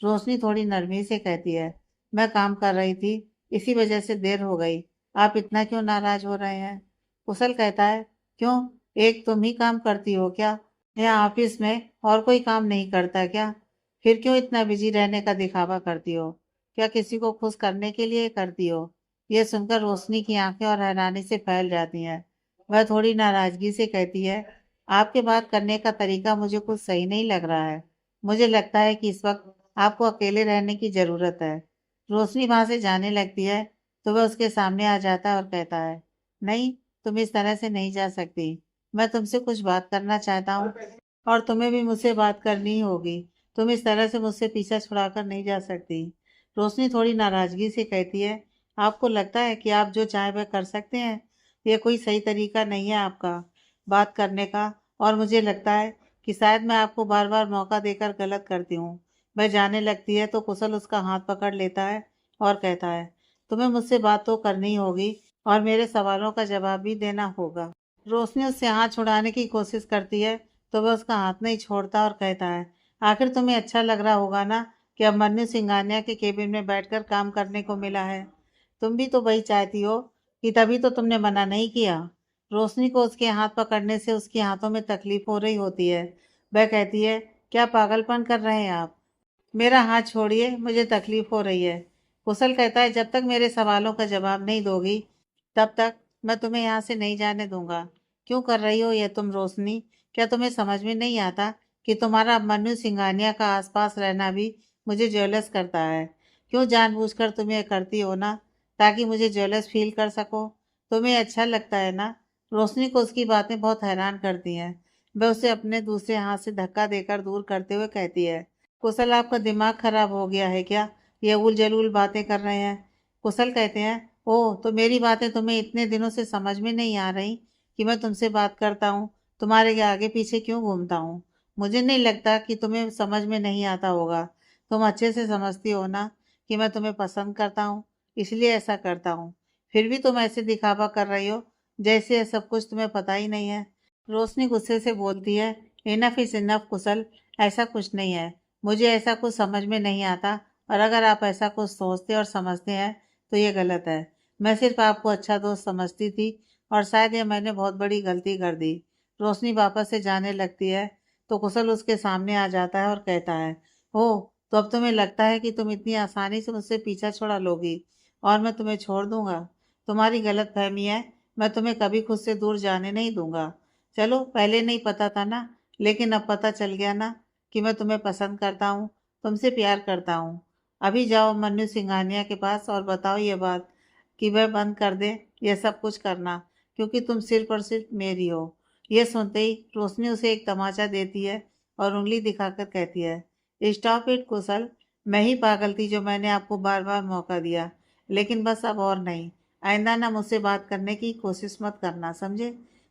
रोशनी थोड़ी नरमी से कहती है, मैं काम कर रही थी, इसी वजह से देर हो गई। आप इतना क्यों नाराज हो रहे हैं? कुशल कहता है, क्यों, एक तुम ही काम करती हो क्या? या ऑफिस में और कोई काम नहीं करता क्या? फिर क्यों इतना बिजी रहने का दिखावा करती हो? क्या किसी को खुश करने के लिए करती हो? यह सुनकर रोशनी की आंखें और हैरानी से फैल जाती हैं। वह थोड़ी नाराजगी से कहती है, आपके बात करने का तरीका मुझे कुछ सही नहीं लग रहा है। मुझे लगता है कि इस वक्त आपको अकेले रहने की जरूरत है। रोशनी वहां से जाने लगती है तो वह उसके सामने आ जाता है और कहता है, नहीं, तुम इस तरह से नहीं जा सकती। मैं तुमसे कुछ बात करना चाहता हूँ और तुम्हें भी मुझसे बात करनी ही होगी। तुम इस तरह से मुझसे पीछा छुड़ाकर नहीं जा सकती। रोशनी थोड़ी नाराजगी से कहती है, आपको लगता है कि आप जो चाहे वह कर सकते हैं? यह कोई सही तरीका नहीं है आपका बात करने का, और मुझे लगता है कि शायद मैं आपको बार बार मौका देकर गलत करती हूँ। वह जाने लगती है तो कुशल उसका हाथ पकड़ लेता है और कहता है, तुम्हें मुझसे बात तो करनी होगी और मेरे सवालों का जवाब भी देना होगा। रोशनी उससे हाथ छुड़ाने की कोशिश करती है तो वह उसका हाथ नहीं छोड़ता और कहता है, आखिर तुम्हें अच्छा लग रहा होगा ना कि अब मन्नू सिंघानिया के केबिन में बैठकर काम करने को मिला है। तुम भी तो वही चाहती हो कि तभी तो तुमने मना नहीं किया। रोशनी को उसके हाथ पकड़ने से उसके हाथों में तकलीफ हो रही होती है। वह कहती है, क्या पागलपन कर रहे हैं आप? मेरा हाथ छोड़िए, मुझे तकलीफ हो रही है। कुशल कहता है, जब तक मेरे सवालों का जवाब नहीं दोगी तब तक मैं तुम्हें यहाँ से नहीं जाने दूंगा। क्यों कर रही हो यह तुम रोशनी? क्या तुम्हें समझ में नहीं आता कि तुम्हारा मन्नू सिंघानिया का आसपास रहना भी मुझे जेलस करता है? क्यों जानबूझकर तुम ये करती हो ना, ताकि मुझे जेलस फील कर सको? तुम्हें अच्छा लगता है ना? रोशनी को उसकी बातें बहुत हैरान करती हैं। वह उसे अपने दूसरे हाथ से धक्का देकर दूर करते हुए कहती है, कुशल आपका दिमाग खराब हो गया है क्या? ये उल जलूल बातें कर रहे हैं। कुशल कहते हैं, ओह तो मेरी बातें तुम्हें इतने दिनों से समझ में नहीं आ रही कि मैं तुमसे बात करता हूँ तुम्हारे आगे पीछे क्यों घूमता हूँ? मुझे नहीं लगता कि तुम्हें समझ में नहीं आता होगा। तुम अच्छे से समझती हो ना कि मैं तुम्हें पसंद करता हूँ, इसलिए ऐसा करता हूँ। फिर भी तुम ऐसे दिखावा कर रही हो जैसे ये सब कुछ तुम्हें पता ही नहीं है। रोशनी गुस्से से बोलती है, इनफ इज इनफ कुशल, ऐसा कुछ नहीं है। मुझे ऐसा कुछ समझ में नहीं आता, और अगर आप ऐसा कुछ सोचते और समझते हैं तो ये गलत है। मैं सिर्फ आपको अच्छा दोस्त समझती थी और शायद ये मैंने बहुत बड़ी गलती कर दी। रोशनी वापस से जाने लगती है तो कुशल उसके सामने आ जाता है और कहता है, ओह तो अब तुम्हें लगता है कि तुम इतनी आसानी से मुझसे पीछा छुड़ा लोगी और मैं तुम्हें छोड़ दूंगा? तुम्हारी गलत फहमी है। मैं तुम्हें कभी खुद से दूर जाने नहीं दूंगा। चलो, पहले नहीं पता था ना, लेकिन अब पता चल गया ना कि मैं तुम्हें पसंद करता हूँ, तुमसे प्यार करता हूँ। अभी जाओ मन्नू सिंघानिया के पास और बताओ ये बात कि वह बंद कर दे यह सब कुछ करना, क्योंकि तुम सिर्फ और सिर्फ मेरी हो। यह सुनते ही रोशनी उसे एक तमाचा देती है और उंगली दिखाकर कहती है, स्टॉप इट कुशल। मैं ही पागल थी जो मैंने आपको बार बार मौका दिया, लेकिन बस अब और नहीं। आइंदा ना मुझसे बात करने की कोशिश मत करना, समझे?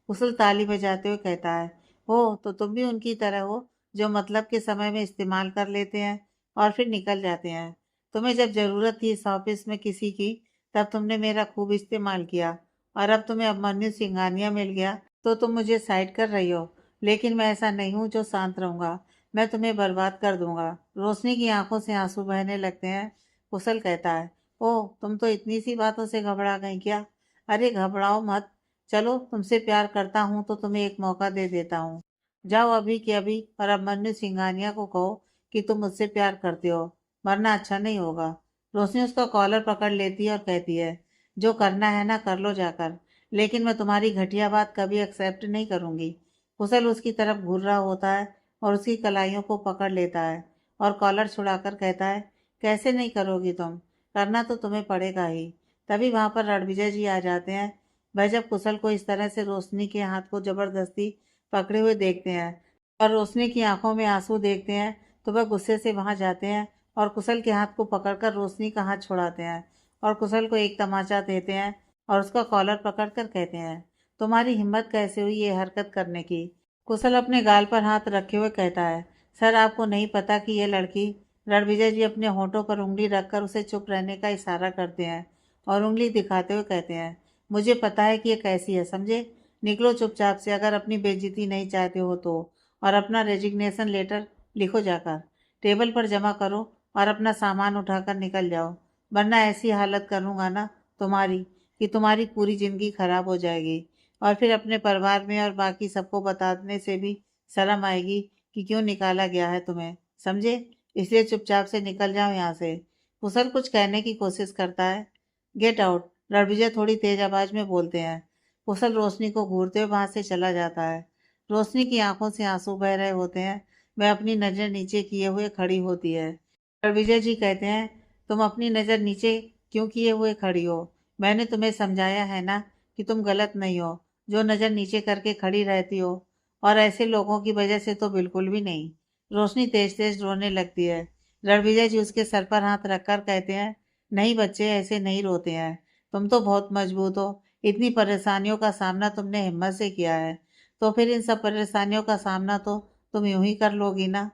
कुशल ताली बजाते हुए कहता है, हो तो तुम भी उनकी तरह हो जो मतलब के समय में इस्तेमाल कर लेते हैं और फिर निकल जाते हैं। तुम्हें जब ज़रूरत थी इस ऑफिस में किसी की, तब तुमने मेरा खूब इस्तेमाल किया, और अब तुम्हें अभिमन्यु सिंघानिया मिल गया तो तुम मुझे साइड कर रही हो। लेकिन मैं ऐसा नहीं हूँ जो शांत रहूंगा। मैं तुम्हें बर्बाद कर दूंगा। रोशनी की आंखों से आंसू बहने लगते हैं। कुशल कहता है, ओह तुम तो इतनी सी बातों से घबरा गई क्या? अरे घबराओ मत। चलो, तुमसे प्यार करता हूँ तो तुम्हें एक मौका दे देता हूँ। जाओ अभी के अभी और अभिमन्यु सिंघानिया को कहो कि तुम मुझसे प्यार करते हो, वरना अच्छा नहीं होगा। रोशनी उसका कॉलर पकड़ लेती है और कहती है, जो करना है ना कर लो जाकर, लेकिन मैं तुम्हारी घटिया बात कभी एक्सेप्ट नहीं करूंगी। कुशल उसकी तरफ घूर रहा होता है और उसकी कलाइयों को पकड़ लेता है और कॉलर छुड़ाकर कहता है, कैसे नहीं करोगी तुम? करना तो तुम्हें पड़ेगा ही। तभी वहां पर रणविजय जी आ जाते हैं। वह जब कुशल को इस तरह से रोशनी के हाथ को जबरदस्ती पकड़े हुए देखते हैं और रोशनी की आंखों में आंसू देखते हैं तो वह गुस्से से वहां जाते हैं और कुशल के हाथ को पकड़कर रोशनी का हाथ छुड़ाते हैं और कुशल को एक तमाचा देते हैं और उसका कॉलर पकड़कर कहते हैं, तुम्हारी हिम्मत कैसे हुई ये हरकत करने की? कुशल अपने गाल पर हाथ रखे हुए कहता है, सर आपको नहीं पता कि यह लड़की। रणविजय जी अपने होठों पर उंगली रखकर उसे चुप रहने का इशारा करते हैं और उंगली दिखाते हुए कहते हैं, मुझे पता है कि ये कैसी है, समझे? निकलो चुपचाप से, अगर अपनी बेइज्जती नहीं चाहते हो तो, और अपना रेजिग्नेशन लेटर लिखो जाकर, टेबल पर जमा करो और अपना सामान उठाकर निकल जाओ, वरना ऐसी हालत करूँगा ना तुम्हारी कि तुम्हारी पूरी ज़िंदगी खराब हो जाएगी, और फिर अपने परिवार में और बाकी सबको बताने से भी शर्म आएगी कि क्यों निकाला गया है तुम्हें, समझे? इसलिए चुपचाप से निकल जाओ यहाँ से। कुशल कुछ कहने की कोशिश करता है। गेट आउट, रणविजय थोड़ी तेज आवाज में बोलते हैं। कुशल रोशनी को घूरते हुए वहां से चला जाता है। रोशनी की आंखों से आंसू बह रहे होते हैं। वह अपनी नजर नीचे किए हुए खड़ी होती है। रणविजय जी कहते हैं, तुम अपनी नजर नीचे क्यों किए हुए खड़ी हो? मैंने तुम्हें समझाया है ना कि तुम गलत नहीं हो जो नजर नीचे करके खड़ी रहती हो, और ऐसे लोगों की वजह से तो बिल्कुल भी नहीं। रोशनी तेज तेज रोने लगती है। रणविजय जी उसके सर पर हाथ रखकर कहते हैं, नहीं बच्चे, ऐसे नहीं रोते हैं। तुम तो बहुत मजबूत हो। इतनी परेशानियों का सामना तुमने हिम्मत से किया है, तो फिर इन सब परेशानियों का सामना तो तुम यूं ही कर लोगी ना?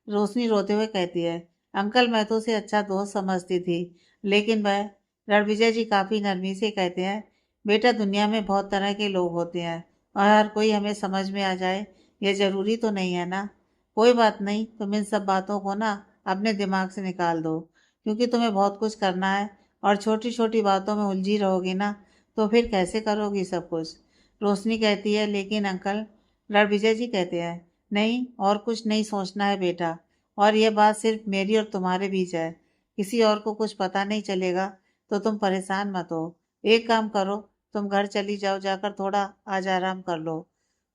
रोशनी रोते हुए कहती है, अंकल मैं तो उसे अच्छा दोस्त समझती थी, लेकिन वह। रणविजय जी काफी नरमी से कहते हैं, बेटा, दुनिया में बहुत तरह के लोग होते हैं और हर कोई हमें समझ में आ जाए ये ज़रूरी तो नहीं है ना। कोई बात नहीं, तुम इन सब बातों को ना अपने दिमाग से निकाल दो, क्योंकि तुम्हें बहुत कुछ करना है और छोटी छोटी बातों में उलझी रहोगी ना तो फिर कैसे करोगी सब कुछ। रोशनी कहती है, लेकिन अंकल। रणविजय जी कहते हैं, नहीं, और कुछ नहीं सोचना है बेटा, और यह बात सिर्फ मेरी और तुम्हारे बीच है। किसी और को कुछ पता नहीं चलेगा तो तुम परेशान मत हो। एक काम करो, तुम घर चली जाओ, जाकर थोड़ा आज आराम कर लो।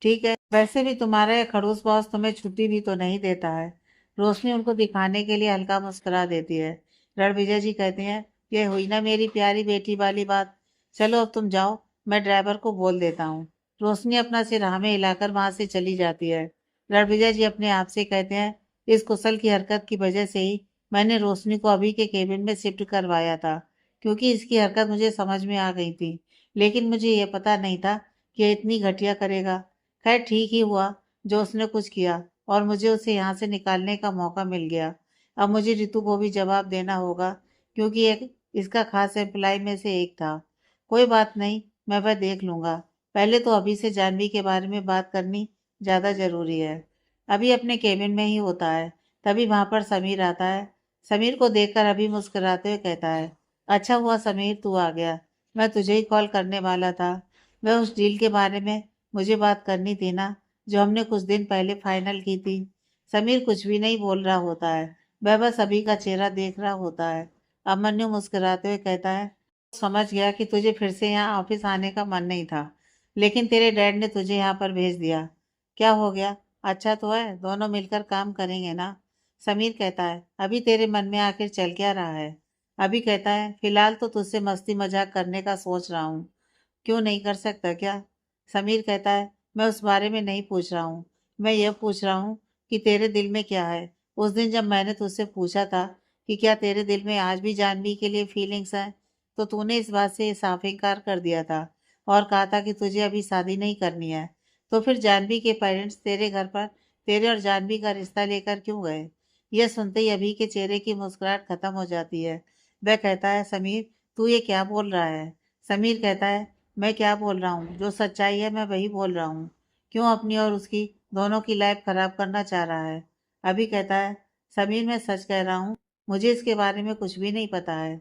ठीक है, वैसे भी तुम्हारा ये खड़ूस बॉस तुम्हें छुट्टी भी तो नहीं देता है। रोशनी उनको दिखाने के लिए हल्का मुस्कुरा देती है। रणविजय जी कहते हैं, ये हुई ना मेरी प्यारी बेटी वाली बात। चलो अब तुम जाओ, मैं ड्राइवर को बोल देता हूँ। रोशनी अपना सिर हाँ में हिलाकर वहां से चली जाती है। रणविजय जी अपने आप से कहते हैं, इस कुशल की हरकत की वजह से ही मैंने रोशनी को अभी के केबिन में शिफ्ट करवाया था, क्योंकि इसकी हरकत मुझे समझ में आ गई थी। लेकिन मुझे ये पता नहीं था कि ये इतनी घटिया करेगा। खैर, ठीक ही हुआ जो उसने कुछ किया और मुझे उसे यहाँ से निकालने का मौका मिल गया। अब मुझे रितु को भी जवाब देना होगा, क्योंकि एक इसका खास एम्प्लाई में से एक था। कोई बात नहीं, मैं वह देख लूंगा। पहले तो अभी से जानवी के बारे में बात करनी ज़्यादा ज़रूरी है। अभी अपने केबिन में ही होता है, तभी वहां पर समीर आता है। समीर को देखकर अभी मुस्कुराते हुए कहता है, अच्छा हुआ समीर तू आ गया, मैं तुझे ही कॉल करने वाला था। वह उस डील के बारे में मुझे बात करनी थी ना, जो हमने कुछ दिन पहले फाइनल की थी। समीर कुछ भी नहीं बोल रहा होता है, वह बस अभी का चेहरा देख रहा होता है। अमन्यु मुस्कुराते हुए कहता है, समझ गया कि तुझे फिर से यहाँ ऑफिस आने का मन नहीं था, लेकिन तेरे डैड ने तुझे यहाँ पर भेज दिया। क्या हो गया? अच्छा तो है, दोनों मिलकर काम करेंगे ना। समीर कहता है, अभी तेरे मन में आखिर चल क्या रहा है? अभी कहता है, फिलहाल तो तुझसे मस्ती मजाक करने का सोच रहा हूँ। क्यों नहीं कर सकता क्या? समीर कहता है, मैं उस बारे में नहीं पूछ रहा हूँ। मैं यह पूछ रहा हूँ कि तेरे दिल में क्या है। उस दिन जब मैंने तुझसे पूछा था कि क्या तेरे दिल में आज भी जानवी के लिए फीलिंग्स हैं, तो तूने इस बात से साफ इनकार कर दिया था और कहा था कि तुझे अभी शादी नहीं करनी है। तो फिर जानवी के पेरेंट्स तेरे घर पर तेरे और जानवी का रिश्ता लेकर क्यों गए? यह सुनते ही अभी के चेहरे की मुस्कुराहट खत्म हो जाती है। वह कहता है, समीर तू ये क्या बोल रहा है? समीर कहता है, मैं क्या बोल रहा हूँ, जो सच्चाई है मैं वही बोल रहा हूँ। क्यों अपनी और उसकी दोनों की लाइफ खराब करना चाह रहा है? अभी कहता है, समीर मैं सच कह रहा हूँ, मुझे इसके बारे में कुछ भी नहीं पता है।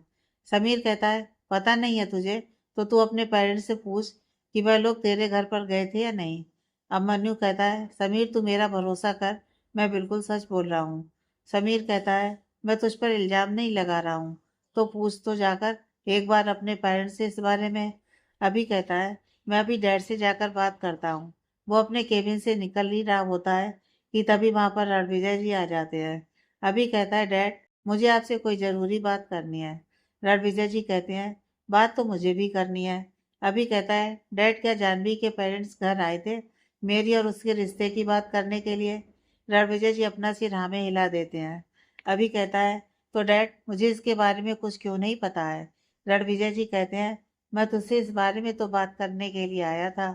समीर कहता है, पता नहीं है तुझे? तो तू अपने पेरेंट्स से पूछ कि वह लोग तेरे घर पर गए थे या नहीं। अभिमन्यु कहता है, समीर तू मेरा भरोसा कर, मैं बिल्कुल सच बोल रहा हूँ। समीर कहता है, मैं तुझ पर इल्जाम नहीं लगा रहा हूँ, तो पूछ तो जाकर एक बार अपने पेरेंट्स से इस बारे में। अभी कहता है, मैं अभी डैड से जाकर बात करता हूँ। वो अपने केबिन से निकल ही रहा होता है कि तभी वहां पर रणविजय जी आ जाते हैं। अभी कहता है, डैड मुझे आपसे कोई ज़रूरी बात करनी है। रणविजय जी कहते हैं, बात तो मुझे भी करनी है। अभी कहता है, डैड क्या जानवी के पेरेंट्स घर आए थे मेरी और उसके रिश्ते की बात करने के लिए? रणविजय जी अपना सिर हाँ में हिला देते हैं। अभी कहता है, तो डैड मुझे इसके बारे में कुछ क्यों नहीं पता है? रणविजय जी कहते हैं, मैं तुझसे इस बारे में तो बात करने के लिए आया था।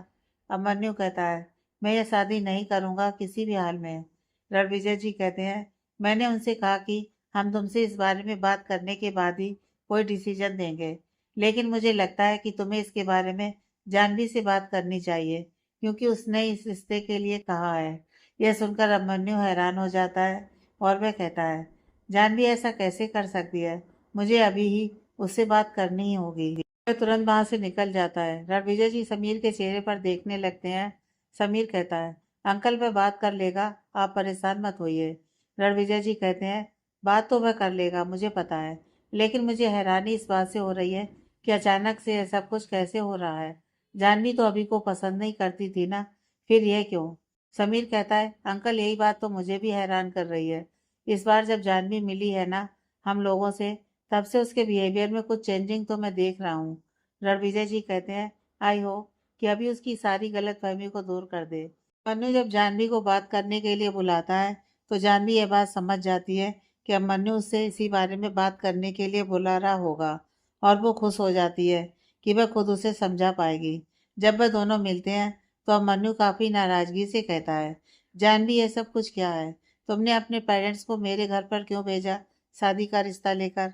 अभिमन्यु कहता है, मैं ये शादी नहीं करूंगा किसी भी हाल में। रणविजय जी कहते हैं, मैंने उनसे कहा कि हम तुमसे इस बारे में बात करने के बाद ही कोई डिसीजन देंगे, लेकिन मुझे लगता है कि तुम्हें इसके बारे में जानवी से बात करनी चाहिए, क्योंकि उसने इस रिश्ते के लिए कहा है। यह सुनकर अभिमन्यु हैरान हो जाता है और वह कहता है, जानवी ऐसा कैसे कर सकती है? मुझे अभी ही उससे बात करनी ही होगी। वह तुरंत वहां से निकल जाता है। रणविजय जी समीर के चेहरे पर देखने लगते हैं। समीर कहता है, अंकल वह बात कर लेगा, आप परेशान मत होइए। रणविजय जी कहते हैं, बात तो वह कर लेगा मुझे पता है, लेकिन मुझे हैरानी इस बात से हो रही है कि अचानक से ऐसा कुछ कैसे हो रहा है। जानवी तो अभी को पसंद नहीं करती थी ना, फिर यह क्यों? समीर कहता है, अंकल यही बात तो मुझे भी हैरान कर रही है। इस बार जब जानवी मिली है ना हम लोगों से, तब से उसके बिहेवियर में कुछ चेंजिंग तो मैं देख रहा हूँ। रणविजय जी कहते हैं, आई हो कि अभी उसकी सारी गलत फहमी को दूर कर दे। मन्नू जब जानवी को बात करने के लिए बुलाता है, तो जानवी यह बात समझ जाती है कि अब मन्नू उससे इसी बारे में बात करने के लिए बुला रहा होगा, और वो खुश हो जाती है कि वह खुद उसे समझा पाएगी। जब वह दोनों मिलते हैं तो अब मन्नू काफी नाराजगी से कहता है, जानवी ये सब कुछ क्या है? तुमने अपने पेरेंट्स को मेरे घर पर क्यों भेजा शादी का रिश्ता लेकर?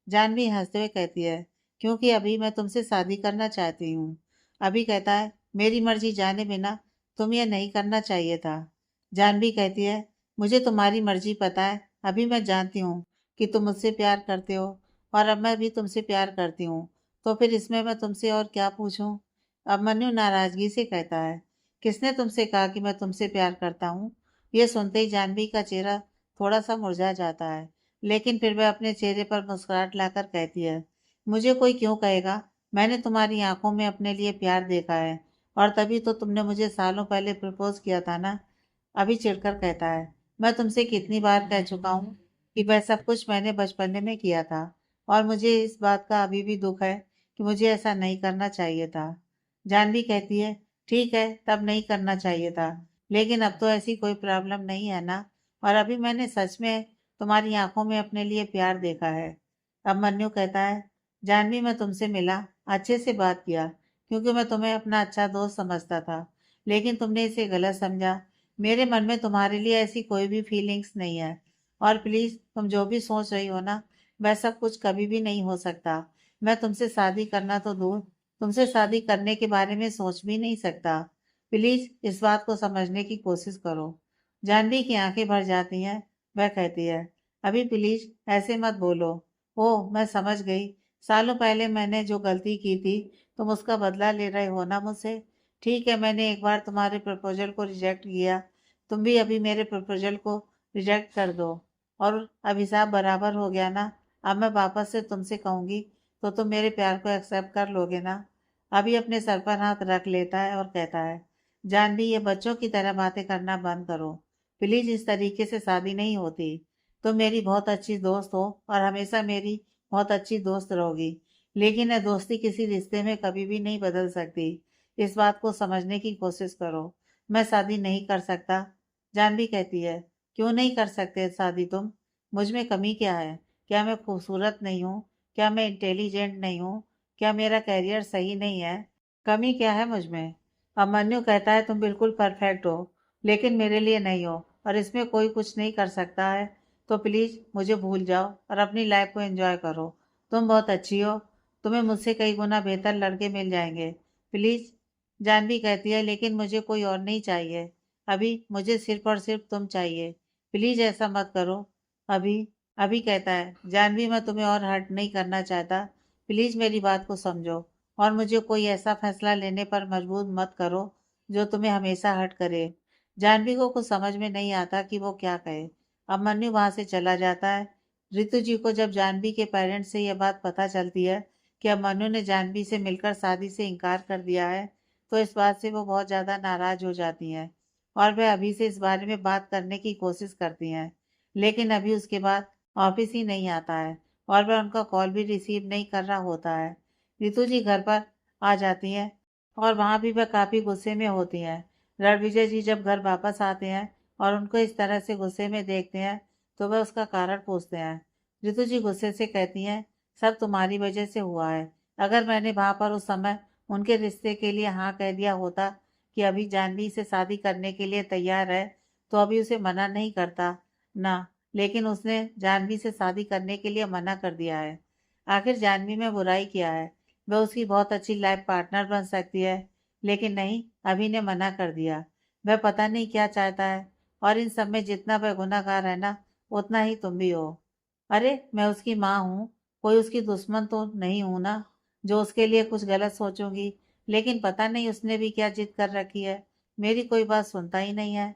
जानवी हंसते हुए कहती है, क्योंकि अभी मैं तुमसे शादी करना चाहती हूँ। अभी कहता है, मेरी मर्जी जाने बिना तुम ये नहीं करना चाहिए था। जानवी कहती है, मुझे तुम्हारी मर्जी पता है। अभी मैं जानती हूँ कि तुम मुझसे प्यार करते हो और अब मैं भी तुमसे प्यार करती हूँ, तो फिर इसमें मैं तुमसे और क्या पूछूं? अभिमन्यु नाराजगी से कहता है, किसने तुमसे कहा कि मैं तुमसे प्यार करता हूँ? ये सुनते ही जानवी का चेहरा थोड़ा सा मुरझा जाता है, लेकिन फिर वह अपने चेहरे पर मुस्कुराहट लाकर कहती है, मुझे कोई क्यों कहेगा? मैंने तुम्हारी आंखों में अपने लिए प्यार देखा है और तभी तो तुमने मुझे सालों पहले प्रपोज किया था ना। अभी चिढ़कर कहता है, मैं तुमसे कितनी बार कह चुका हूँ कि वह सब कुछ मैंने बचपने में किया था और मुझे इस बात का अभी भी दुख है कि मुझे ऐसा नहीं करना चाहिए था। जानवी कहती है, ठीक है, तब नहीं करना चाहिए था, लेकिन अब तो ऐसी कोई प्रॉब्लम नहीं है ना, और अभी मैंने सच में तुम्हारी आंखों में अपने लिए प्यार देखा है। अब मन्नू कहता है, जानवी मैं तुमसे मिला, अच्छे से बात किया, क्योंकि मैं तुम्हें अपना अच्छा दोस्त समझता था, लेकिन तुमने इसे गलत समझा। मेरे मन में तुम्हारे लिए ऐसी कोई भी फीलिंग्स नहीं है, और प्लीज तुम जो भी सोच रही हो ना, वैसा कुछ कभी भी नहीं हो सकता। मैं तुमसे शादी करना तो दूर, तुमसे शादी करने के बारे में सोच भी नहीं सकता। प्लीज इस बात को समझने की कोशिश करो। जानवी की आंखें भर जाती हैं। वह कहती है, अभी प्लीज ऐसे मत बोलो। ओह, मैं समझ गई। सालों पहले मैंने जो गलती की थी, तुम उसका बदला ले रहे हो ना मुझसे। ठीक है, मैंने एक बार तुम्हारे प्रपोजल को रिजेक्ट किया, तुम भी अभी मेरे प्रपोजल को रिजेक्ट कर दो, और अब हिसाब बराबर हो गया ना। अब मैं वापस से तुमसे कहूंगी तो तुम मेरे प्यार को एक्सेप्ट कर लोगे ना? अभी अपने सर पर हाथ रख लेता है और कहता है, जानवी ये बच्चों की तरह बातें करना बंद करो। प्लीज इस तरीके से शादी नहीं होती। तुम मेरी बहुत अच्छी दोस्त हो और हमेशा मेरी बहुत अच्छी दोस्त रहोगी, लेकिन यह दोस्ती किसी रिश्ते में कभी भी नहीं बदल सकती। इस बात को समझने की कोशिश करो। मैं शादी नहीं कर सकता। जानवी कहती है, क्यों नहीं कर सकते शादी तुम? मुझ में कमी क्या है? क्या मैं खूबसूरत नहीं हूँ? क्या मैं इंटेलिजेंट नहीं हूँ? क्या मेरा कैरियर सही नहीं है? कमी क्या है मुझ में? अभिमन्यु कहता है, तुम बिल्कुल परफेक्ट हो, लेकिन मेरे लिए नहीं हो, और इसमें कोई कुछ नहीं कर सकता है। तो प्लीज मुझे भूल जाओ और अपनी लाइफ को एंजॉय करो। तुम बहुत अच्छी हो, तुम्हें मुझसे कई गुना बेहतर लड़के मिल जाएंगे। प्लीज। जानवी कहती है, लेकिन मुझे कोई और नहीं चाहिए। अभी मुझे सिर्फ और सिर्फ तुम चाहिए। प्लीज ऐसा मत करो। अभी अभी कहता है, जानवी मैं तुम्हें और हर्ट नहीं करना चाहता। प्लीज मेरी बात को समझो और मुझे कोई ऐसा फैसला लेने पर मजबूर मत करो जो तुम्हें हमेशा हर्ट करे। जानवी को कुछ समझ में नहीं आता कि वो क्या कहे। अब मन्नू वहां से चला जाता है। रितु जी को जब जानवी के पेरेंट्स से यह बात पता चलती है कि अब मन्नू ने जानवी से मिलकर शादी से इनकार कर दिया है, तो इस बात से वो बहुत ज़्यादा नाराज हो जाती हैं और वह अभी से इस बारे में बात करने की कोशिश करती हैं। लेकिन अभी उसके बाद ऑफिस ही नहीं आता है और वह उनका कॉल भी रिसीव नहीं कर रहा होता है। रितु जी घर पर आ जाती हैं और वहाँ भी वह काफ़ी गुस्से में होती हैं। रणविजय जी जब घर वापस आते हैं और उनको इस तरह से गुस्से में देखते हैं, तो वह उसका कारण पूछते हैं। रितु जी गुस्से से कहती हैं, सब तुम्हारी वजह से हुआ है। अगर मैंने वहाँ पर उस समय उनके रिश्ते के लिए हाँ कह दिया होता कि अभी जानवी से शादी करने के लिए तैयार है, तो अभी उसे मना नहीं करता ना। लेकिन उसने जानवी से शादी करने के लिए मना कर दिया है। आखिर जानवी में बुराई क्या है? वह उसकी बहुत अच्छी लाइफ पार्टनर बन सकती है, लेकिन नहीं, अभी ने मना कर दिया। वह पता नहीं क्या चाहता है, और इन सब में जितना वह गुनहगार है ना, उतना ही तुम भी हो। अरे मैं उसकी माँ हूँ, कोई उसकी दुश्मन तो नहीं हूँ ना, जो उसके लिए कुछ गलत सोचूंगी। लेकिन पता नहीं उसने भी क्या जिद कर रखी है, मेरी कोई बात सुनता ही नहीं है।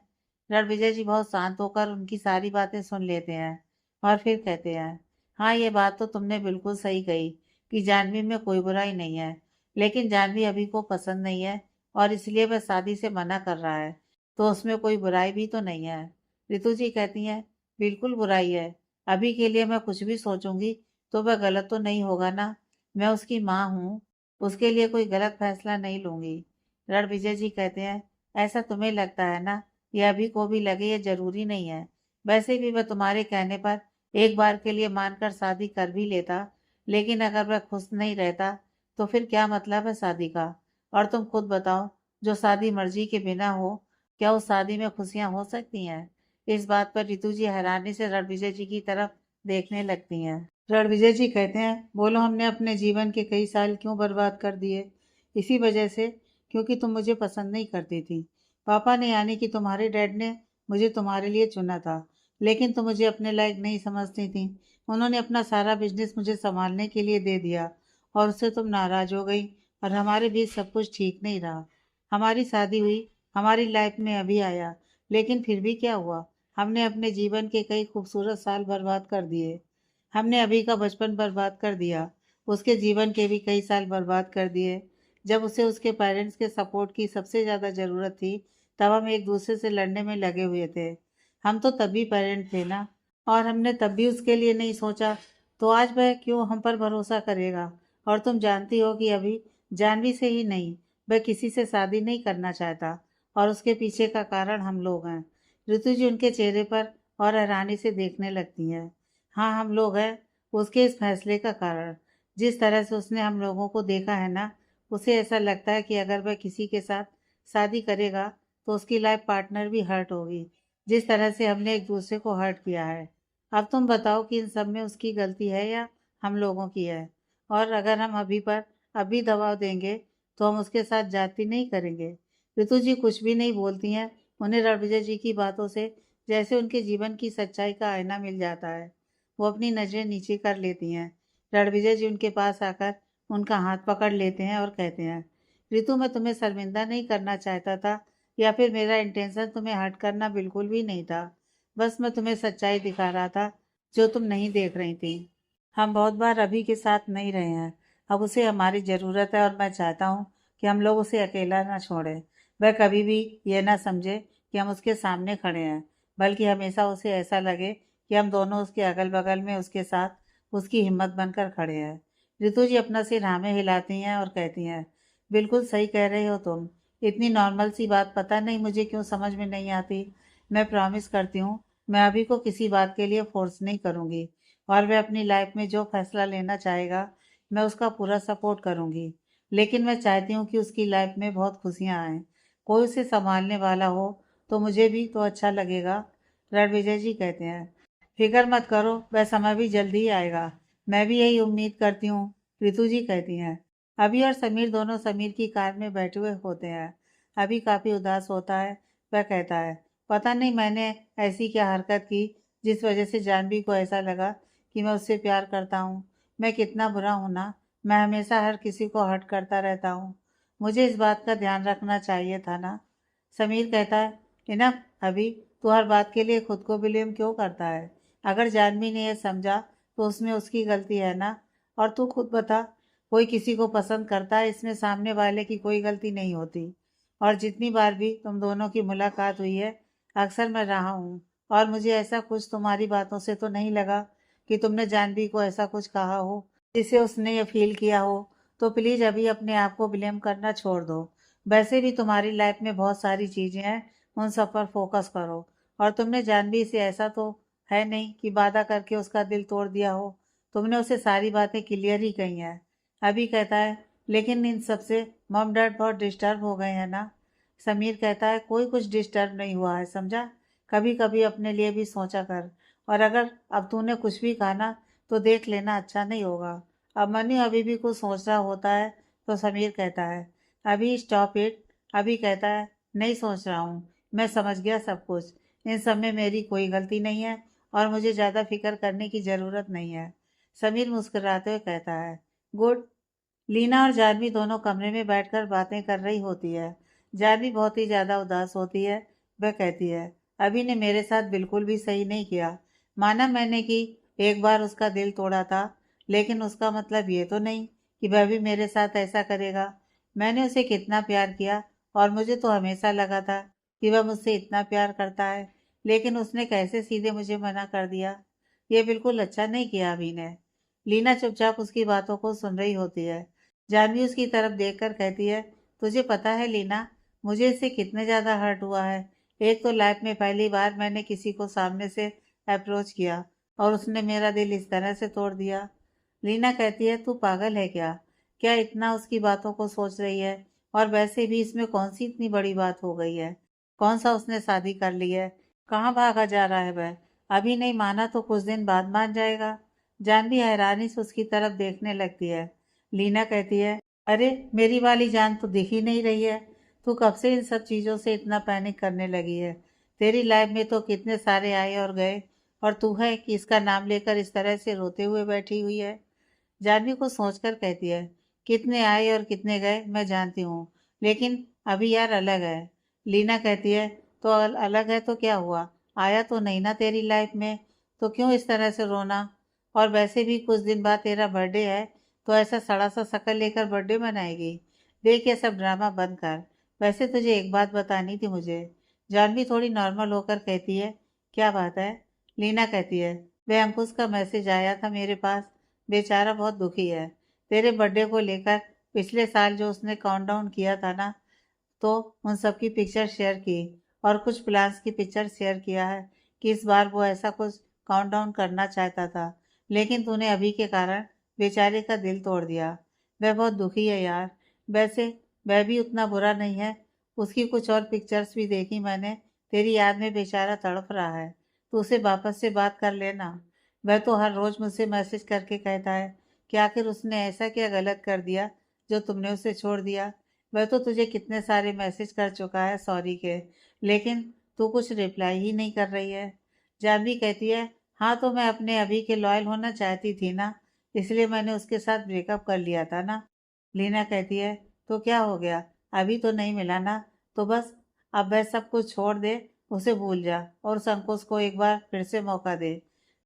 रणविजय जी बहुत शांत होकर उनकी सारी बातें सुन लेते हैं और फिर कहते हैं, हाँ ये बात तो तुमने बिल्कुल सही कही कि जानवी में कोई बुराई नहीं है, लेकिन जानवी अभी को पसंद नहीं है और इसलिए वह शादी से मना कर रहा है, तो उसमें कोई बुराई भी तो नहीं है। रितु जी कहती हैं, बिल्कुल बुराई है। अभी के लिए मैं कुछ भी सोचूंगी तो वह गलत तो नहीं होगा ना। मैं उसकी माँ हूँ, उसके लिए कोई गलत फैसला नहीं लूंगी। रणविजय जी कहते हैं, ऐसा तुम्हें लगता है ना, यह अभी को भी लगे ये जरूरी नहीं है। वैसे भी वह तुम्हारे कहने पर एक बार के लिए मानकर शादी कर भी लेता, लेकिन अगर वह खुश नहीं रहता तो फिर क्या मतलब है शादी का? और तुम खुद बताओ, जो शादी मर्जी के बिना हो, क्या उस शादी में खुशियां हो सकती हैं? इस बात पर रितु जी हैरानी से रणविजय जी की तरफ देखने लगती हैं। रणविजय जी कहते हैं, बोलो हमने अपने जीवन के कई साल क्यों बर्बाद कर दिए? इसी वजह से, क्योंकि तुम मुझे पसंद नहीं करती थी। पापा ने, यानी कि तुम्हारे डैड ने, मुझे तुम्हारे लिए चुना था, लेकिन तुम मुझे अपने लायक नहीं समझती थी। उन्होंने अपना सारा बिजनेस मुझे संभालने के लिए दे दिया और उससे तुम नाराज़ हो गई और हमारे बीच सब कुछ ठीक नहीं रहा। हमारी शादी हुई, हमारी लाइफ में अभी आया, लेकिन फिर भी क्या हुआ? हमने अपने जीवन के कई खूबसूरत साल बर्बाद कर दिए। हमने अभी का बचपन बर्बाद कर दिया, उसके जीवन के भी कई साल बर्बाद कर दिए। जब उसे उसके पेरेंट्स के सपोर्ट की सबसे ज़्यादा ज़रूरत थी, तब हम एक दूसरे से लड़ने में लगे हुए थे। हम तो तब भी पेरेंट थे ना, और हमने तब भी उसके लिए नहीं सोचा, तो आज वह क्यों हम पर भरोसा करेगा? और तुम जानती हो कि अभी जानवी से ही नहीं, वह किसी से शादी नहीं करना चाहता, और उसके पीछे का कारण हम लोग हैं। ऋतु जी उनके चेहरे पर और हैरानी से देखने लगती हैं। हाँ, हम लोग हैं उसके इस फैसले का कारण। जिस तरह से उसने हम लोगों को देखा है ना, उसे ऐसा लगता है कि अगर वह किसी के साथ शादी करेगा तो उसकी लाइफ पार्टनर भी हर्ट होगी, जिस तरह से हमने एक दूसरे को हर्ट किया है। अब तुम बताओ कि इन सब में उसकी गलती है या हम लोगों की है? और अगर हम अभी पर अभी दबाव देंगे तो हम उसके साथ जाति नहीं करेंगे। ऋतु जी कुछ भी नहीं बोलती हैं। उन्हें रणविजय जी की बातों से जैसे उनके जीवन की सच्चाई का आईना मिल जाता है। वो अपनी नज़रें नीचे कर लेती हैं। रणविजय जी उनके पास आकर उनका हाथ पकड़ लेते हैं और कहते हैं, ऋतु मैं तुम्हें शर्मिंदा नहीं करना चाहता था, या फिर मेरा इंटेंशन तुम्हें हर्ट करना बिल्कुल भी नहीं था। बस मैं तुम्हें सच्चाई दिखा रहा था जो तुम नहीं देख रही थी। हम बहुत बार अभी के साथ नहीं रहे हैं। अब उसे हमारी ज़रूरत है और मैं चाहता हूँ कि हम लोग उसे अकेला ना छोड़ें। वह कभी भी ये ना समझे कि हम उसके सामने खड़े हैं, बल्कि हमेशा उसे ऐसा लगे कि हम दोनों उसके अगल बगल में उसके साथ उसकी हिम्मत बनकर खड़े हैं। ऋतु जी अपना सिर हाँ में हिलाती हैं और कहती हैं, बिल्कुल सही कह रहे हो तुम। इतनी नॉर्मल सी बात पता नहीं मुझे क्यों समझ में नहीं आती। मैं प्रॉमिस करती हूँ, मैं अभी को किसी बात के लिए फोर्स नहीं करूँगी, और वह अपनी लाइफ में जो फैसला लेना चाहेगा, मैं उसका पूरा सपोर्ट करूँगी। लेकिन मैं चाहती हूँ कि उसकी लाइफ में बहुत खुशियाँ आएँ। कोई उसे संभालने वाला हो तो मुझे भी तो अच्छा लगेगा। रणविजय जी कहते हैं, फिक्र मत करो, वह समय भी जल्दी ही आएगा। मैं भी यही उम्मीद करती हूँ। ऋतु जी कहती हैं। अभी और समीर दोनों समीर की कार में बैठे हुए होते हैं। अभी काफ़ी उदास होता है। वह कहता है, पता नहीं मैंने ऐसी क्या हरकत की जिस वजह से जानवी को ऐसा लगा कि मैं उससे प्यार करता हूँ। मैं कितना बुरा हूँ ना, मैं हमेशा हर किसी को हर्ट करता रहता हूँ। मुझे इस बात का ध्यान रखना चाहिए था ना। समीर कहता है, इनफ अभी, तू हर बात के लिए खुद को ब्लेम क्यों करता है? अगर जानवी ने यह समझा तो उसमें उसकी गलती है ना। और तू खुद बता, कोई किसी को पसंद करता है, इसमें सामने वाले की कोई गलती नहीं होती। और जितनी बार भी तुम दोनों की मुलाकात हुई है, अक्सर मैं रहा हूँ, और मुझे ऐसा कुछ तुम्हारी बातों से तो नहीं लगा कि तुमने जानवी को ऐसा कुछ कहा हो जिसे उसने ये फील किया हो। तो प्लीज़ अभी अपने आप को ब्लेम करना छोड़ दो। वैसे भी तुम्हारी लाइफ में बहुत सारी चीज़ें हैं, उन सब पर फोकस करो। और तुमने जानवी से ऐसा तो है नहीं कि वादा करके उसका दिल तोड़ दिया हो। तुमने उसे सारी बातें क्लियर ही कही हैं। अभी कहता है, लेकिन इन सब से मॉम डैड बहुत डिस्टर्ब हो गए हैं ना। समीर कहता है, कोई कुछ डिस्टर्ब नहीं हुआ है, समझा। कभी कभी अपने लिए भी सोचा कर। और अगर अब तूने कुछ भी कहा ना, तो देख लेना, अच्छा नहीं होगा। अब मनी अभी भी कुछ सोच रहा होता है, तो समीर कहता है, अभी स्टॉप इट। अभी कहता है, नहीं सोच रहा हूँ, मैं समझ गया सब कुछ। इन सब में मेरी कोई गलती नहीं है, और मुझे ज़्यादा फिक्र करने की ज़रूरत नहीं है। समीर मुस्कुराते हुए कहता है, गुड। लीना और जानवी दोनों कमरे में बैठकर बातें कर रही होती है। जानवी बहुत ही ज़्यादा उदास होती है। वह कहती है, अभी ने मेरे साथ बिल्कुल भी सही नहीं किया। माना मैंने कि एक बार उसका दिल तोड़ा था, लेकिन उसका मतलब ये तो नहीं कि वह भी मेरे साथ ऐसा करेगा। मैंने उसे कितना प्यार किया, और मुझे तो हमेशा लगा था कि वह मुझसे इतना प्यार करता है, लेकिन उसने कैसे सीधे मुझे मना कर दिया। ये बिल्कुल अच्छा नहीं किया अभी ने। लीना चुपचाप उसकी बातों को सुन रही होती है। जानवी उसकी तरफ देखकर कहती है, तुझे पता है लीना, मुझे इससे कितने ज़्यादा हर्ट हुआ है। एक तो लाइफ में पहली बार मैंने किसी को सामने से अप्रोच किया, और उसने मेरा दिल इस तरह से तोड़ दिया। लीना कहती है, तू पागल है क्या? क्या इतना उसकी बातों को सोच रही है? और वैसे भी इसमें कौन सी इतनी बड़ी बात हो गई है? कौन सा उसने शादी कर ली है? कहाँ भागा जा रहा है वह? अभी नहीं माना तो कुछ दिन बाद मान जाएगा। जानवी हैरानी से उसकी तरफ देखने लगती है। लीना कहती है, अरे मेरी वाली जान तो दिख ही नहीं रही है। तू कब से इन सब चीज़ों से इतना पैनिक करने लगी है? तेरी लाइफ में तो कितने सारे आए और गए, और तू है कि इसका नाम लेकर इस तरह से रोते हुए बैठी हुई है। जानवी को सोचकर कहती है, कितने आए और कितने गए मैं जानती हूँ, लेकिन अभी यार अलग है। लीना कहती है, तो अलग है तो क्या हुआ? आया तो नहीं ना तेरी लाइफ में, तो क्यों इस तरह से रोना? और वैसे भी कुछ दिन बाद तेरा बर्थडे है, तो ऐसा सड़ा सा शक्ल लेकर बर्थडे मनाएगी? देख ये सब ड्रामा बंद कर। वैसे तुझे एक बात बतानी थी मुझे। जानवी थोड़ी नॉर्मल होकर कहती है, क्या बात है? लीना कहती है, वह अंकुश का मैसेज आया था मेरे पास। बेचारा बहुत दुखी है। तेरे बर्थडे को लेकर पिछले साल जो उसने काउंटडाउन किया था ना, तो उन सब की पिक्चर शेयर की, और कुछ प्लान्स की पिक्चर शेयर किया है कि इस बार वो ऐसा कुछ काउंटडाउन करना चाहता था, लेकिन तूने अभी के कारण बेचारे का दिल तोड़ दिया। वह बहुत दुखी है यार। वैसे वह भी उतना बुरा नहीं है। उसकी कुछ और पिक्चर्स भी देखी मैंने। तेरी याद में बेचारा तड़प रहा है। तो उसे वापस से बात कर लेना। वह तो हर रोज मुझसे मैसेज करके कहता है कि आखिर उसने ऐसा क्या गलत कर दिया जो तुमने उसे छोड़ दिया। वह तो तुझे कितने सारे मैसेज कर चुका है सॉरी के, लेकिन तू कुछ रिप्लाई ही नहीं कर रही है। जानवी कहती है, हाँ तो मैं अपने अभी के लॉयल होना चाहती थी ना, इसलिए मैंने उसके साथ ब्रेकअप कर लिया था ना। लीना कहती है, तो क्या हो गया? अभी तो नहीं मिला ना, तो बस अब वह सब कुछ छोड़ दे, उसे भूल जा और उस अंकुश को एक बार फिर से मौका दे।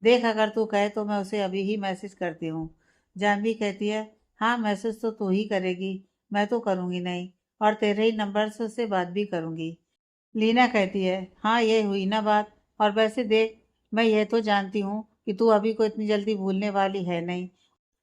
देख अगर तू कहे तो मैं उसे अभी ही मैसेज करती हूँ। जानवी कहती है, हाँ मैसेज तो तू ही करेगी, मैं तो करूँगी नहीं, और तेरे ही नंबर से उससे बात भी करूँगी। लीना कहती है, हाँ ये हुई ना बात। और वैसे देख, मैं यह तो जानती हूँ कि तू अभी को इतनी जल्दी भूलने वाली है नहीं,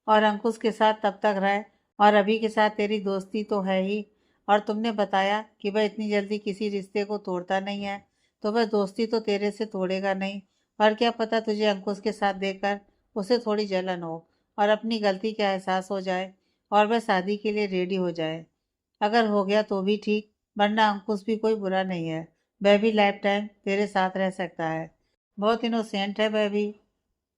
और अंकुश के साथ तब तक रहे, और अभी के साथ तेरी दोस्ती तो है ही। और तुमने बताया कि वह इतनी जल्दी किसी रिश्ते को तोड़ता नहीं है, तो वह दोस्ती तो तेरे से तोड़ेगा नहीं। और क्या पता तुझे अंकुश के साथ देखकर उसे थोड़ी जलन हो, और अपनी गलती का एहसास हो जाए, और वह शादी के लिए रेडी हो जाए। अगर हो गया तो भी ठीक, वरना अंकुश भी कोई बुरा नहीं है। वह भी लाइफ टाइम तेरे साथ रह सकता है। बहुत इनोसेंट है वह भी।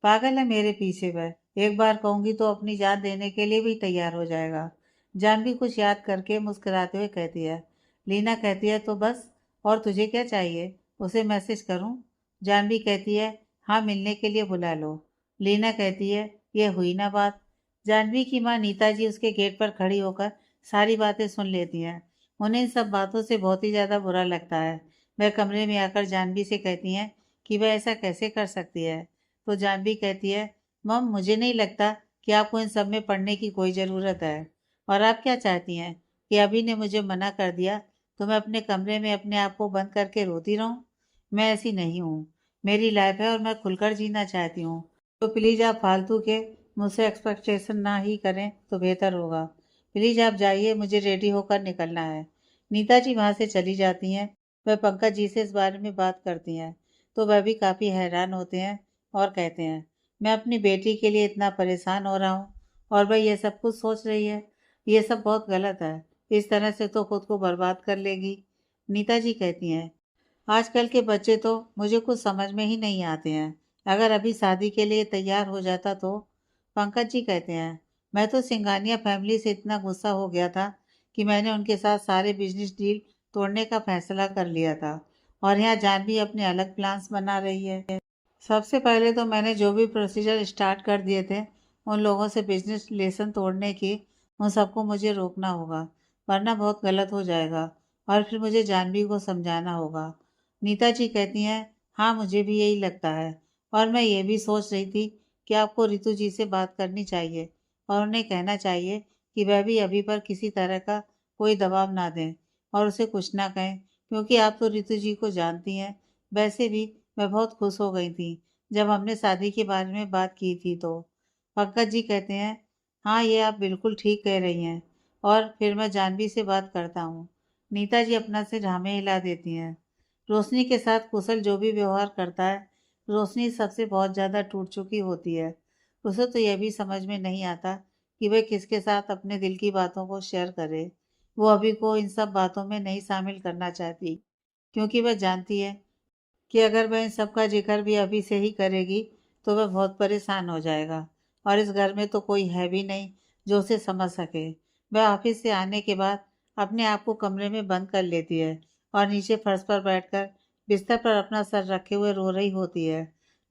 पागल है मेरे पीछे वह। एक बार कहूंगी तो अपनी जान देने के लिए भी तैयार हो जाएगा। जानवी कुछ याद करके मुस्कुराते हुए कहती है। लीना कहती है, तो बस, और तुझे क्या चाहिए? उसे मैसेज करूं? जानवी कहती है, हाँ मिलने के लिए बुला लो। लीना कहती है, ये हुई ना बात। जानवी की माँ नीता जी उसके गेट पर खड़ी होकर सारी बातें सुन लेती हैं। उन्हें इन सब बातों से बहुत ही ज़्यादा बुरा लगता है। वह कमरे में आकर जानवी से कहती हैं कि वह ऐसा कैसे कर सकती है। तो जानवी कहती है, मम मुझे नहीं लगता कि आपको इन सब में पढ़ने की कोई ज़रूरत है। और आप क्या चाहती हैं कि अभी ने मुझे मना कर दिया तो मैं अपने कमरे में अपने आप को बंद करके रोती रहूं? मैं ऐसी नहीं हूँ। मेरी लाइफ है और मैं खुलकर जीना चाहती हूँ। तो प्लीज़ आप फालतू के मुझसे एक्सपेक्टेशन ना ही करें तो बेहतर होगा। प्लीज़ आप जाइए, मुझे रेडी होकर निकलना है। नीता जी वहाँ से चली जाती हैं। वह पंकज जी से इस बारे में बात करती हैं, तो वह भी काफ़ी हैरान होते हैं और कहते हैं, मैं अपनी बेटी के लिए इतना परेशान हो रहा हूँ और वह ये सब कुछ सोच रही है। ये सब बहुत गलत है। इस तरह से तो खुद को बर्बाद कर लेगी। नीता जी कहती हैं, आजकल के बच्चे तो मुझे कुछ समझ में ही नहीं आते हैं। अगर अभी शादी के लिए तैयार हो जाता तो। पंकज जी कहते हैं, मैं तो सिंघानिया फैमिली से इतना गुस्सा हो गया था कि मैंने उनके साथ सारे बिजनेस डील तोड़ने का फैसला कर लिया था, और यहाँ जानवी अपने अलग प्लान्स बना रही है। सबसे पहले तो मैंने जो भी प्रोसीजर स्टार्ट कर दिए थे उन लोगों से बिजनेस रिलेशन तोड़ने की, उन सबको मुझे रोकना होगा, वरना बहुत गलत हो जाएगा, और फिर मुझे जानवी को समझाना होगा। नीता जी कहती हैं, हाँ मुझे भी यही लगता है, और मैं ये भी सोच रही थी कि आपको रितु जी से बात करनी चाहिए और उन्हें कहना चाहिए कि वह भी अभी पर किसी तरह का कोई दबाव ना दें और उसे कुछ ना कहें, क्योंकि आप तो रितु जी को जानती हैं। वैसे भी मैं बहुत खुश हो गई थी जब हमने शादी के बारे में बात की थी तो। पंकज जी कहते हैं, हाँ ये आप बिल्कुल ठीक कह रही हैं, और फिर मैं जानवी से बात करता हूँ। नीता जी अपना सिर हमें हिला देती हैं। रोशनी के साथ कुशल जो भी व्यवहार करता है, रोशनी सबसे बहुत ज़्यादा टूट चुकी होती है। उसे तो यह भी समझ में नहीं आता कि वह किसके साथ अपने दिल की बातों को शेयर करे। वो अभी को इन सब बातों में नहीं शामिल करना चाहती, क्योंकि वह जानती है कि अगर वह इन सब का जिक्र भी अभी से ही करेगी तो वह बहुत परेशान हो जाएगा, और इस घर में तो कोई है भी नहीं जो उसे समझ सके। वह ऑफिस से आने के बाद अपने आप को कमरे में बंद कर लेती है और नीचे फर्श पर बैठकर बिस्तर पर अपना सर रखे हुए रो रही होती है।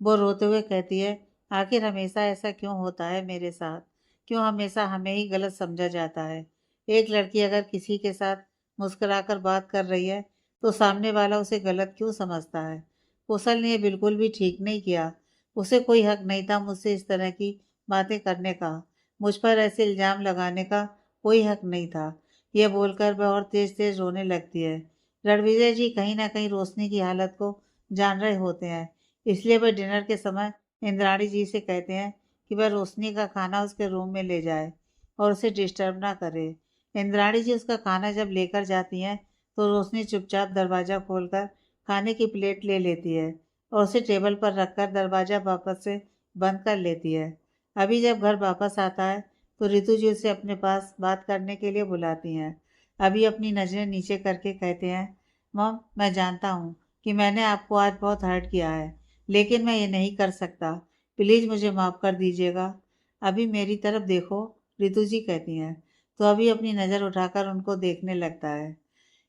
वो रोते हुए कहती है, आखिर हमेशा ऐसा क्यों होता है मेरे साथ? क्यों हमेशा हमें ही गलत समझा जाता है? एक लड़की अगर किसी के साथ मुस्कुराकर बात कर रही है तो सामने वाला उसे गलत क्यों समझता है? कुशल ने ये बिल्कुल भी ठीक नहीं किया। उसे कोई हक नहीं था मुझसे इस तरह की बातें करने का। मुझ पर ऐसे इल्ज़ाम लगाने का कोई हक नहीं था। यह बोलकर वह और तेज तेज रोने लगती है। रणविजय जी कहीं ना कहीं रोशनी की हालत को जान रहे होते हैं, इसलिए वह डिनर के समय इंद्राणी जी से कहते हैं कि वह रोशनी का खाना उसके रूम में ले जाए और उसे डिस्टर्ब ना करे। इंद्राणी जी उसका खाना जब लेकर जाती हैं तो रोशनी चुपचाप दरवाज़ा खोलकर खाने की प्लेट ले लेती है और उसे टेबल पर रखकर दरवाज़ा वापस से बंद कर लेती है। अभी जब घर वापस आता है तो रितु जी उसे अपने पास बात करने के लिए बुलाती हैं। अभी अपनी नज़रें नीचे करके कहते हैं, मॉम मैं जानता हूँ कि मैंने आपको आज बहुत हर्ट किया है, लेकिन मैं ये नहीं कर सकता। प्लीज़ मुझे माफ़ कर दीजिएगा। अभी मेरी तरफ देखो, रितु जी कहती हैं। तो अभी अपनी नज़र उठाकर उनको देखने लगता है।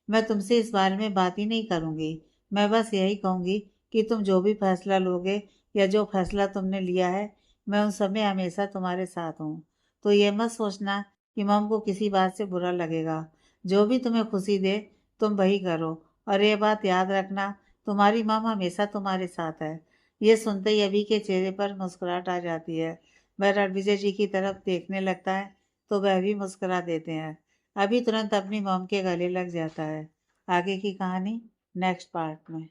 मैं तुमसे इस बारे में बात ही नहीं करूँगी। मैं बस यही कहूँगी कि तुम जो भी फैसला लोगे या जो फैसला तुमने लिया है, मैं उन सब में हमेशा तुम्हारे साथ हूँ। तो ये मत सोचना कि मम को किसी बात से बुरा लगेगा। जो भी तुम्हें खुशी दे तुम वही करो, और ये बात याद रखना, तुम्हारी मम हमेशा तुम्हारे साथ है। ये सुनते ही अभी के चेहरे पर मुस्कुराहट आ जाती है। वह रणविजय जी की तरफ देखने लगता है तो वह भी मुस्कुरा देते हैं। अभी तुरंत अपनी मॉम के गले लग जाता है। आगे की कहानी नेक्स्ट पार्ट में।